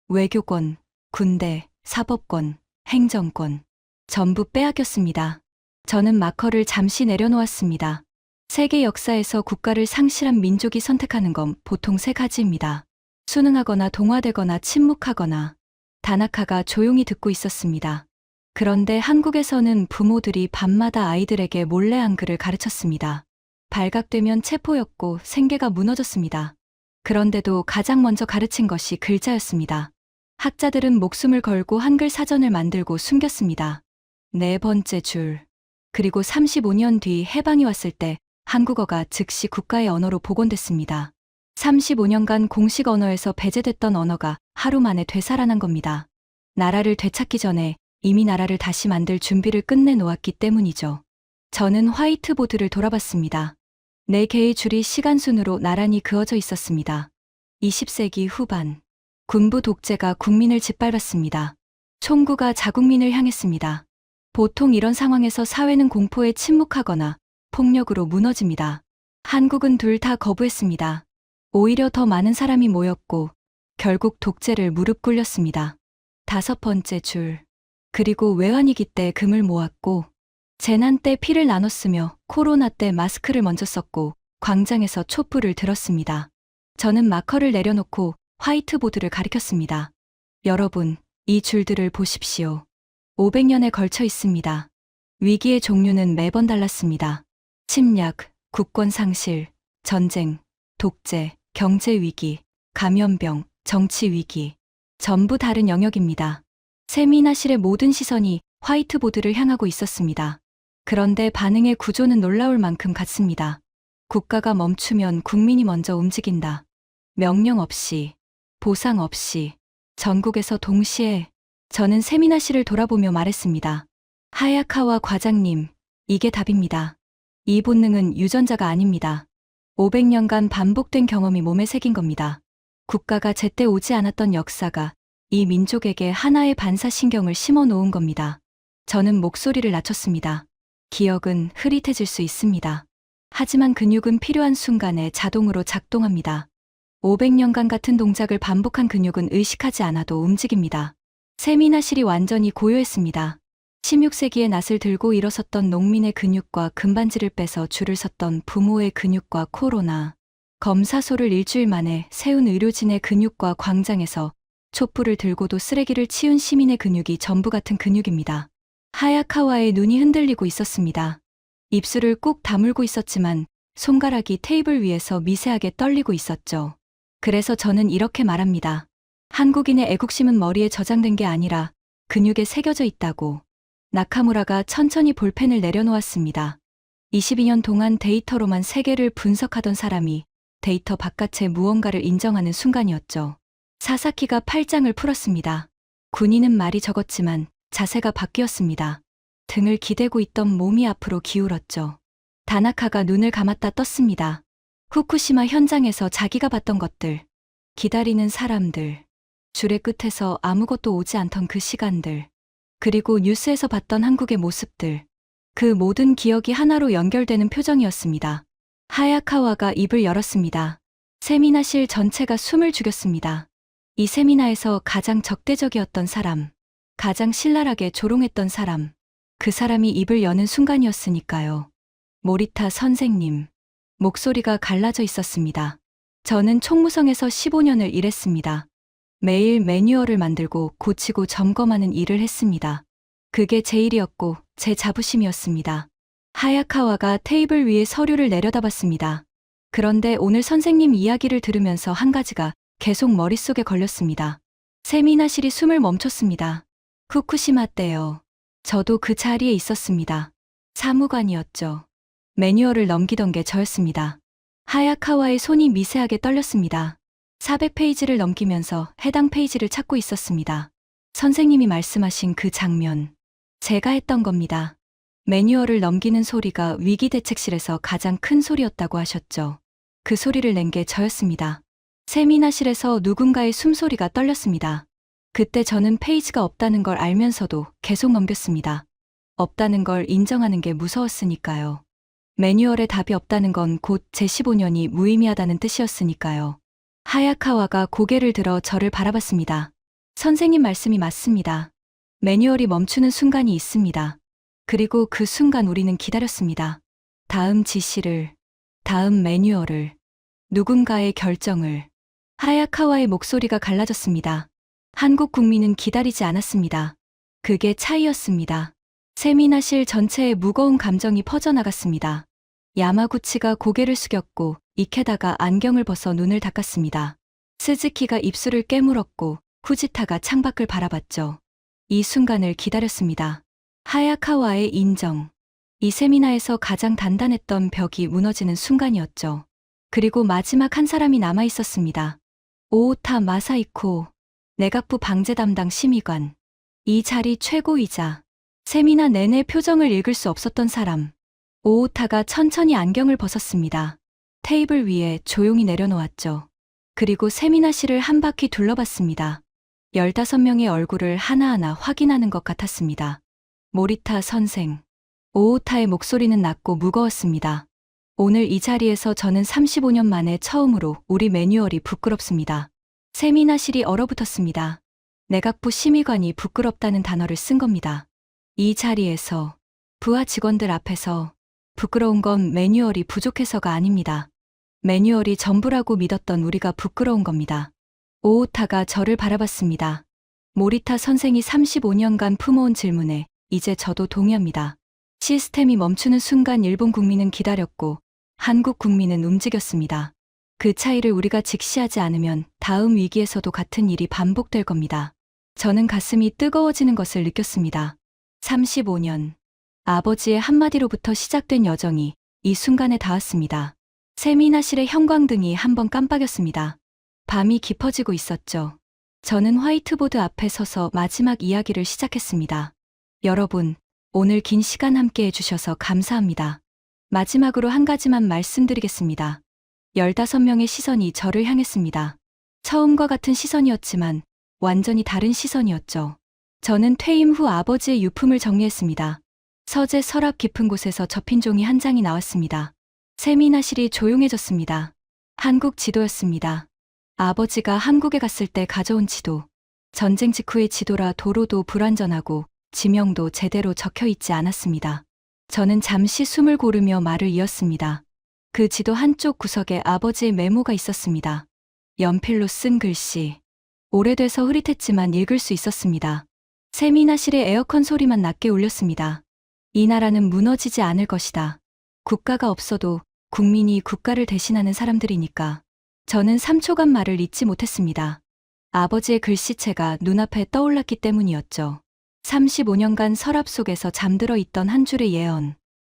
외교권, 군대, 사법권, 행정권. 전부 빼앗겼습니다. 저는 마커를 잠시 내려놓았습니다. 세계 역사에서 국가를 상실한 민족이 선택하는 건 보통 세 가지입니다. 순응하거나 동화되거나 침묵하거나. 다나카가 조용히 듣고 있었습니다. 그런데 한국에서는 부모들이 밤마다 아이들에게 몰래 한글을 가르쳤습니다. 발각되면 체포였고 생계가 무너졌습니다. 그런데도 가장 먼저 가르친 것이 글자였습니다. 학자들은 목숨을 걸고 한글 사전을 만들고 숨겼습니다. 네 번째 줄. 그리고 35년 뒤 해방이 왔을 때 한국어가 즉시 국가의 언어로 복원됐습니다. 35년간 공식 언어에서 배제됐던 언어가 하루 만에 되살아난 겁니다. 나라를 되찾기 전에 이미 나라를 다시 만들 준비를 끝내놓았기 때문이죠. 저는 화이트보드를 돌아봤습니다. 네 개의 줄이 시간순으로 나란히 그어져 있었습니다. 20세기 후반. 군부 독재가 국민을 짓밟았습니다. 총구가 자국민을 향했습니다. 보통 이런 상황에서 사회는 공포에 침묵하거나 폭력으로 무너집니다. 한국은 둘 다 거부했습니다. 오히려 더 많은 사람이 모였고 결국 독재를 무릎 꿇렸습니다. 다섯 번째 줄. 그리고 외환위기 때 금을 모았고 재난 때 피를 나눴으며 코로나 때 마스크를 먼저 썼고 광장에서 촛불을 들었습니다. 저는 마커를 내려놓고 화이트보드를 가리켰습니다. 여러분, 이 줄들을 보십시오. 500년에 걸쳐 있습니다. 위기의 종류는 매번 달랐습니다. 침략, 국권 상실, 전쟁, 독재, 경제 위기, 감염병, 정치 위기. 전부 다른 영역입니다. 세미나실의 모든 시선이 화이트보드를 향하고 있었습니다. 그런데 반응의 구조는 놀라울 만큼 같습니다. 국가가 멈추면 국민이 먼저 움직인다. 명령 없이, 보상 없이, 전국에서 동시에. 저는 세미나실을 돌아보며 말했습니다. 하야카와 과장님, 이게 답입니다. 이 본능은 유전자가 아닙니다. 500년간 반복된 경험이 몸에 새긴 겁니다. 국가가 제때 오지 않았던 역사가 이 민족에게 하나의 반사신경을 심어 놓은 겁니다. 저는 목소리를 낮췄습니다. 기억은 흐릿해질 수 있습니다. 하지만 근육은 필요한 순간에 자동으로 작동합니다. 500년간 같은 동작을 반복한 근육은 의식하지 않아도 움직입니다. 세미나실이 완전히 고요했습니다. 16세기에 낫을 들고 일어섰던 농민의 근육과 금반지를 빼서 줄을 섰던 부모의 근육과 코로나 검사소를 일주일 만에 세운 의료진의 근육과 광장에서 촛불을 들고도 쓰레기를 치운 시민의 근육이 전부 같은 근육입니다. 하야카와의 눈이 흔들리고 있었습니다. 입술을 꾹 다물고 있었지만 손가락이 테이블 위에서 미세하게 떨리고 있었죠. 그래서 저는 이렇게 말합니다. 한국인의 애국심은 머리에 저장된 게 아니라 근육에 새겨져 있다고. 나카무라가 천천히 볼펜을 내려놓았습니다. 22년 동안 데이터로만 세계를 분석하던 사람이 데이터 바깥의 무언가를 인정하는 순간이었죠. 사사키가 팔짱을 풀었습니다. 군인은 말이 적었지만 자세가 바뀌었습니다. 등을 기대고 있던 몸이 앞으로 기울었죠. 다나카가 눈을 감았다 떴습니다. 후쿠시마 현장에서 자기가 봤던 것들, 기다리는 사람들, 줄의 끝에서 아무것도 오지 않던 그 시간들, 그리고 뉴스에서 봤던 한국의 모습들, 그 모든 기억이 하나로 연결되는 표정이었습니다. 하야카와가 입을 열었습니다. 세미나실 전체가 숨을 죽였습니다. 이 세미나에서 가장 적대적이었던 사람, 가장 신랄하게 조롱했던 사람, 그 사람이 입을 여는 순간이었으니까요. 모리타 선생님. 목소리가 갈라져 있었습니다. 저는 총무성에서 15년을 일했습니다. 매일 매뉴얼을 만들고 고치고 점검하는 일을 했습니다. 그게 제 일이었고 제 자부심이었습니다. 하야카와가 테이블 위에 서류를 내려다봤습니다. 그런데 오늘 선생님 이야기를 들으면서 한 가지가 계속 머릿속에 걸렸습니다. 세미나실이 숨을 멈췄습니다. 후쿠시마 때요. 저도 그 자리에 있었습니다. 사무관이었죠. 매뉴얼을 넘기던 게 저였습니다. 하야카와의 손이 미세하게 떨렸습니다. 400페이지를 넘기면서 해당 페이지를 찾고 있었습니다. 선생님이 말씀하신 그 장면. 제가 했던 겁니다. 매뉴얼을 넘기는 소리가 위기대책실에서 가장 큰 소리였다고 하셨죠. 그 소리를 낸 게 저였습니다. 세미나실에서 누군가의 숨소리가 떨렸습니다. 그때 저는 페이지가 없다는 걸 알면서도 계속 넘겼습니다. 없다는 걸 인정하는 게 무서웠으니까요. 매뉴얼에 답이 없다는 건 곧 제 15년이 무의미하다는 뜻이었으니까요. 하야카와가 고개를 들어 저를 바라봤습니다. 선생님 말씀이 맞습니다. 매뉴얼이 멈추는 순간이 있습니다. 그리고 그 순간 우리는 기다렸습니다. 다음 지시를, 다음 매뉴얼을, 누군가의 결정을. 하야카와의 목소리가 갈라졌습니다. 한국 국민은 기다리지 않았습니다. 그게 차이였습니다. 세미나실 전체에 무거운 감정이 퍼져나갔습니다. 야마구치가 고개를 숙였고 이케다가 안경을 벗어 눈을 닦았습니다. 스즈키가 입술을 깨물었고 후지타가 창밖을 바라봤죠. 이 순간을 기다렸습니다. 하야카와의 인정. 이 세미나에서 가장 단단했던 벽이 무너지는 순간이었죠. 그리고 마지막 한 사람이 남아 있었습니다. 오오타 마사이코, 내각부 방제 담당 심의관. 이 자리 최고이자 세미나 내내 표정을 읽을 수 없었던 사람. 오오타가 천천히 안경을 벗었습니다. 테이블 위에 조용히 내려놓았죠. 그리고 세미나실을 한 바퀴 둘러봤습니다. 15명의 얼굴을 하나하나 확인하는 것 같았습니다. 모리타 선생. 오오타의 목소리는 낮고 무거웠습니다. 오늘 이 자리에서 저는 35년 만에 처음으로 우리 매뉴얼이 부끄럽습니다. 세미나실이 얼어붙었습니다. 내각부 심의관이 부끄럽다는 단어를 쓴 겁니다. 이 자리에서, 부하 직원들 앞에서 부끄러운 건 매뉴얼이 부족해서가 아닙니다. 매뉴얼이 전부라고 믿었던 우리가 부끄러운 겁니다. 오오타가 저를 바라봤습니다. 모리타 선생이 35년간 품어온 질문에 이제 저도 동의합니다. 시스템이 멈추는 순간 일본 국민은 기다렸고 한국 국민은 움직였습니다. 그 차이를 우리가 직시하지 않으면 다음 위기에서도 같은 일이 반복될 겁니다. 저는 가슴이 뜨거워지는 것을 느꼈습니다. 35년. 아버지의 한마디로부터 시작된 여정이 이 순간에 닿았습니다. 세미나실의 형광등이 한번 깜빡였습니다. 밤이 깊어지고 있었죠. 저는 화이트보드 앞에 서서 마지막 이야기를 시작했습니다. 여러분, 오늘 긴 시간 함께 해주셔서 감사합니다. 마지막으로 한 가지만 말씀드리겠습니다. 15명의 시선이 저를 향했습니다. 처음과 같은 시선이었지만 완전히 다른 시선이었죠. 저는 퇴임 후 아버지의 유품을 정리했습니다. 서재 서랍 깊은 곳에서 접힌 종이 한 장이 나왔습니다. 세미나실이 조용해졌습니다. 한국 지도였습니다. 아버지가 한국에 갔을 때 가져온 지도. 전쟁 직후의 지도라 도로도 불완전하고 지명도 제대로 적혀 있지 않았습니다. 저는 잠시 숨을 고르며 말을 이었습니다. 그 지도 한쪽 구석에 아버지의 메모가 있었습니다. 연필로 쓴 글씨. 오래돼서 흐릿했지만 읽을 수 있었습니다. 세미나실의 에어컨 소리만 낮게 울렸습니다. 이 나라는 무너지지 않을 것이다. 국가가 없어도 국민이 국가를 대신하는 사람들이니까. 저는 3초간 말을 잇지 못했습니다. 아버지의 글씨체가 눈앞에 떠올랐기 때문이었죠. 35년간 서랍 속에서 잠들어 있던 한 줄의 예언.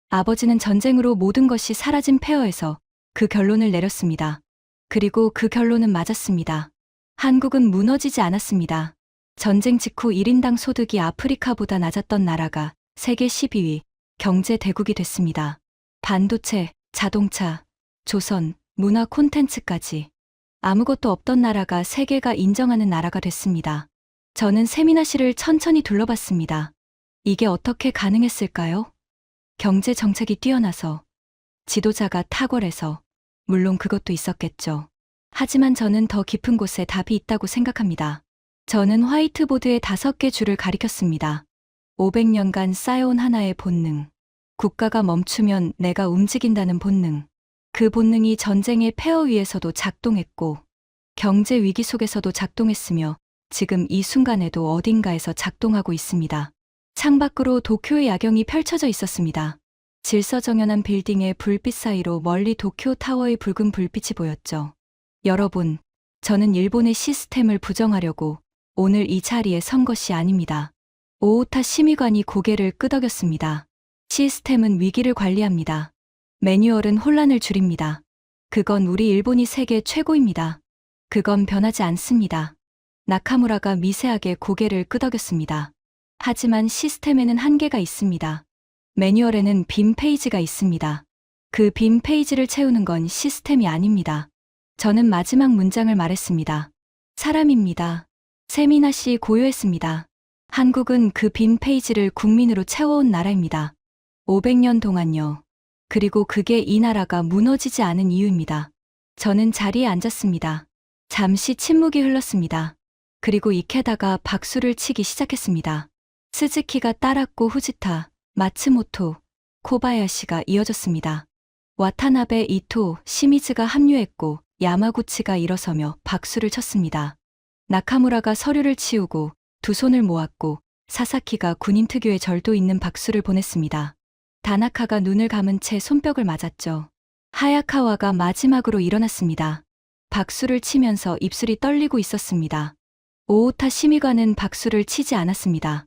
아버지는 전쟁으로 모든 것이 사라진 폐허에서 그 결론을 내렸습니다. 그리고 그 결론은 맞았습니다. 한국은 무너지지 않았습니다. 전쟁 직후 1인당 소득이 아프리카보다 낮았던 나라가 세계 12위 경제 대국이 됐습니다. 반도체, 자동차, 조선, 문화 콘텐츠까지 아무것도 없던 나라가 세계가 인정하는 나라가 됐습니다. 저는 세미나실을 천천히 둘러봤습니다. 이게 어떻게 가능했을까요? 경제 정책이 뛰어나서, 지도자가 탁월해서, 물론 그것도 있었겠죠. 하지만 저는 더 깊은 곳에 답이 있다고 생각합니다. 저는 화이트보드에 5개 줄을 가리켰습니다. 500년간 쌓여온 하나의 본능. 국가가 멈추면 내가 움직인다는 본능. 그 본능이 전쟁의 폐허 위에서도 작동했고, 경제 위기 속에서도 작동했으며, 지금 이 순간에도 어딘가에서 작동하고 있습니다. 창밖으로 도쿄의 야경이 펼쳐져 있었습니다. 질서정연한 빌딩의 불빛 사이로 멀리 도쿄 타워의 붉은 불빛이 보였죠. 여러분, 저는 일본의 시스템을 부정하려고 오늘 이 자리에 선 것이 아닙니다. 오오타 심의관이 고개를 끄덕였습니다. 시스템은 위기를 관리합니다. 매뉴얼은 혼란을 줄입니다. 그건 우리 일본이 세계 최고입니다. 그건 변하지 않습니다. 나카무라가 미세하게 고개를 끄덕였습니다. 하지만 시스템에는 한계가 있습니다. 매뉴얼에는 빈 페이지가 있습니다. 그 빈 페이지를 채우는 건 시스템이 아닙니다. 저는 마지막 문장을 말했습니다. 사람입니다. 세미나시 고요했습니다. 한국은 그 빈 페이지를 국민으로 채워온 나라입니다. 500년 동안요. 그리고 그게 이 나라가 무너지지 않은 이유입니다. 저는 자리에 앉았습니다. 잠시 침묵이 흘렀습니다. 그리고 이케다가 박수를 치기 시작했습니다. 스즈키가 따랐고 후지타, 마츠모토, 코바야시가 이어졌습니다. 와타나베, 이토, 시미즈가 합류했고 야마구치가 일어서며 박수를 쳤습니다. 나카무라가 서류를 치우고 두 손을 모았고 사사키가 군인 특유의 절도 있는 박수를 보냈습니다. 다나카가 눈을 감은 채 손뼉을 맞았죠. 하야카와가 마지막으로 일어났습니다. 박수를 치면서 입술이 떨리고 있었습니다. 오오타 심의관은 박수를 치지 않았습니다.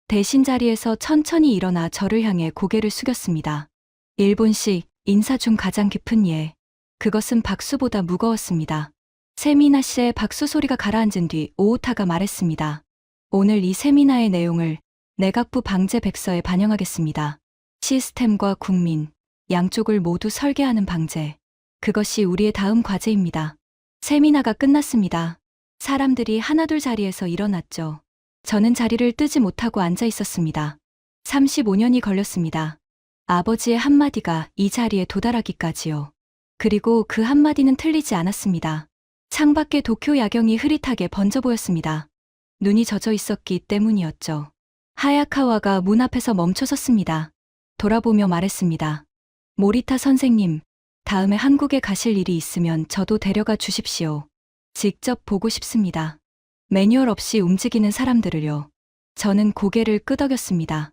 대신 자리에서 천천히 일어나 저를 향해 고개를 숙였습니다. 일본식 인사 중 가장 깊은 예. 그것은 박수보다 무거웠습니다. 세미나 씨의 박수 소리가 가라앉은 뒤 오오타가 말했습니다. 오늘 이 세미나의 내용을 내각부 방제 백서에 반영하겠습니다. 시스템과 국민, 양쪽을 모두 설계하는 방제. 그것이 우리의 다음 과제입니다. 세미나가 끝났습니다. 사람들이 하나둘 자리에서 일어났죠. 저는 자리를 뜨지 못하고 앉아 있었습니다. 35년이 걸렸습니다. 아버지의 한마디가 이 자리에 도달하기까지요. 그리고 그 한마디는 틀리지 않았습니다. 창밖의 도쿄 야경이 흐릿하게 번져 보였습니다. 눈이 젖어 있었기 때문이었죠. 하야카와가 문 앞에서 멈춰 섰습니다. 돌아보며 말했습니다. 모리타 선생님, 다음에 한국에 가실 일이 있으면 저도 데려가 주십시오. 직접 보고 싶습니다. 매뉴얼 없이 움직이는 사람들을요. 저는 고개를 끄덕였습니다.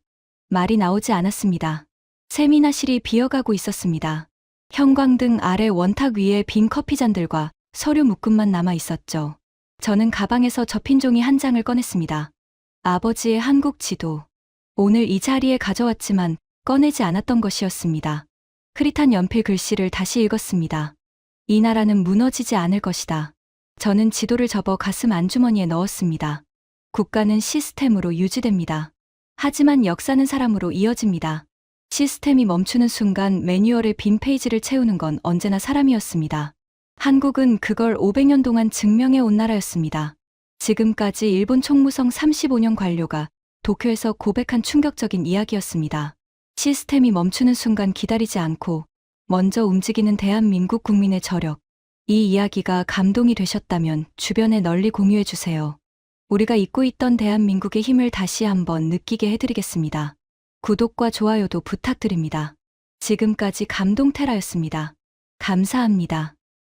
말이 나오지 않았습니다. 세미나실이 비어가고 있었습니다. 형광등 아래 원탁 위에 빈 커피잔들과 서류 묶음만 남아 있었죠. 저는 가방에서 접힌 종이 한 장을 꺼냈습니다. 아버지의 한국 지도. 오늘 이 자리에 가져왔지만 꺼내지 않았던 것이었습니다. 흐릿한 연필 글씨를 다시 읽었습니다. 이 나라는 무너지지 않을 것이다. 저는 지도를 접어 가슴 안주머니에 넣었습니다. 국가는 시스템으로 유지됩니다. 하지만 역사는 사람으로 이어집니다. 시스템이 멈추는 순간 매뉴얼의 빈 페이지를 채우는 건 언제나 사람이었습니다. 한국은 그걸 500년 동안 증명해 온 나라였습니다. 지금까지 일본 총무성 35년 관료가 도쿄에서 고백한 충격적인 이야기였습니다. 시스템이 멈추는 순간 기다리지 않고 먼저 움직이는 대한민국 국민의 저력. 이 이야기가 감동이 되셨다면 주변에 널리 공유해 주세요. 우리가 잊고 있던 대한민국의 힘을 다시 한번 느끼게 해드리겠습니다. 구독과 좋아요도 부탁드립니다. 지금까지 감동테라였습니다. 감사합니다.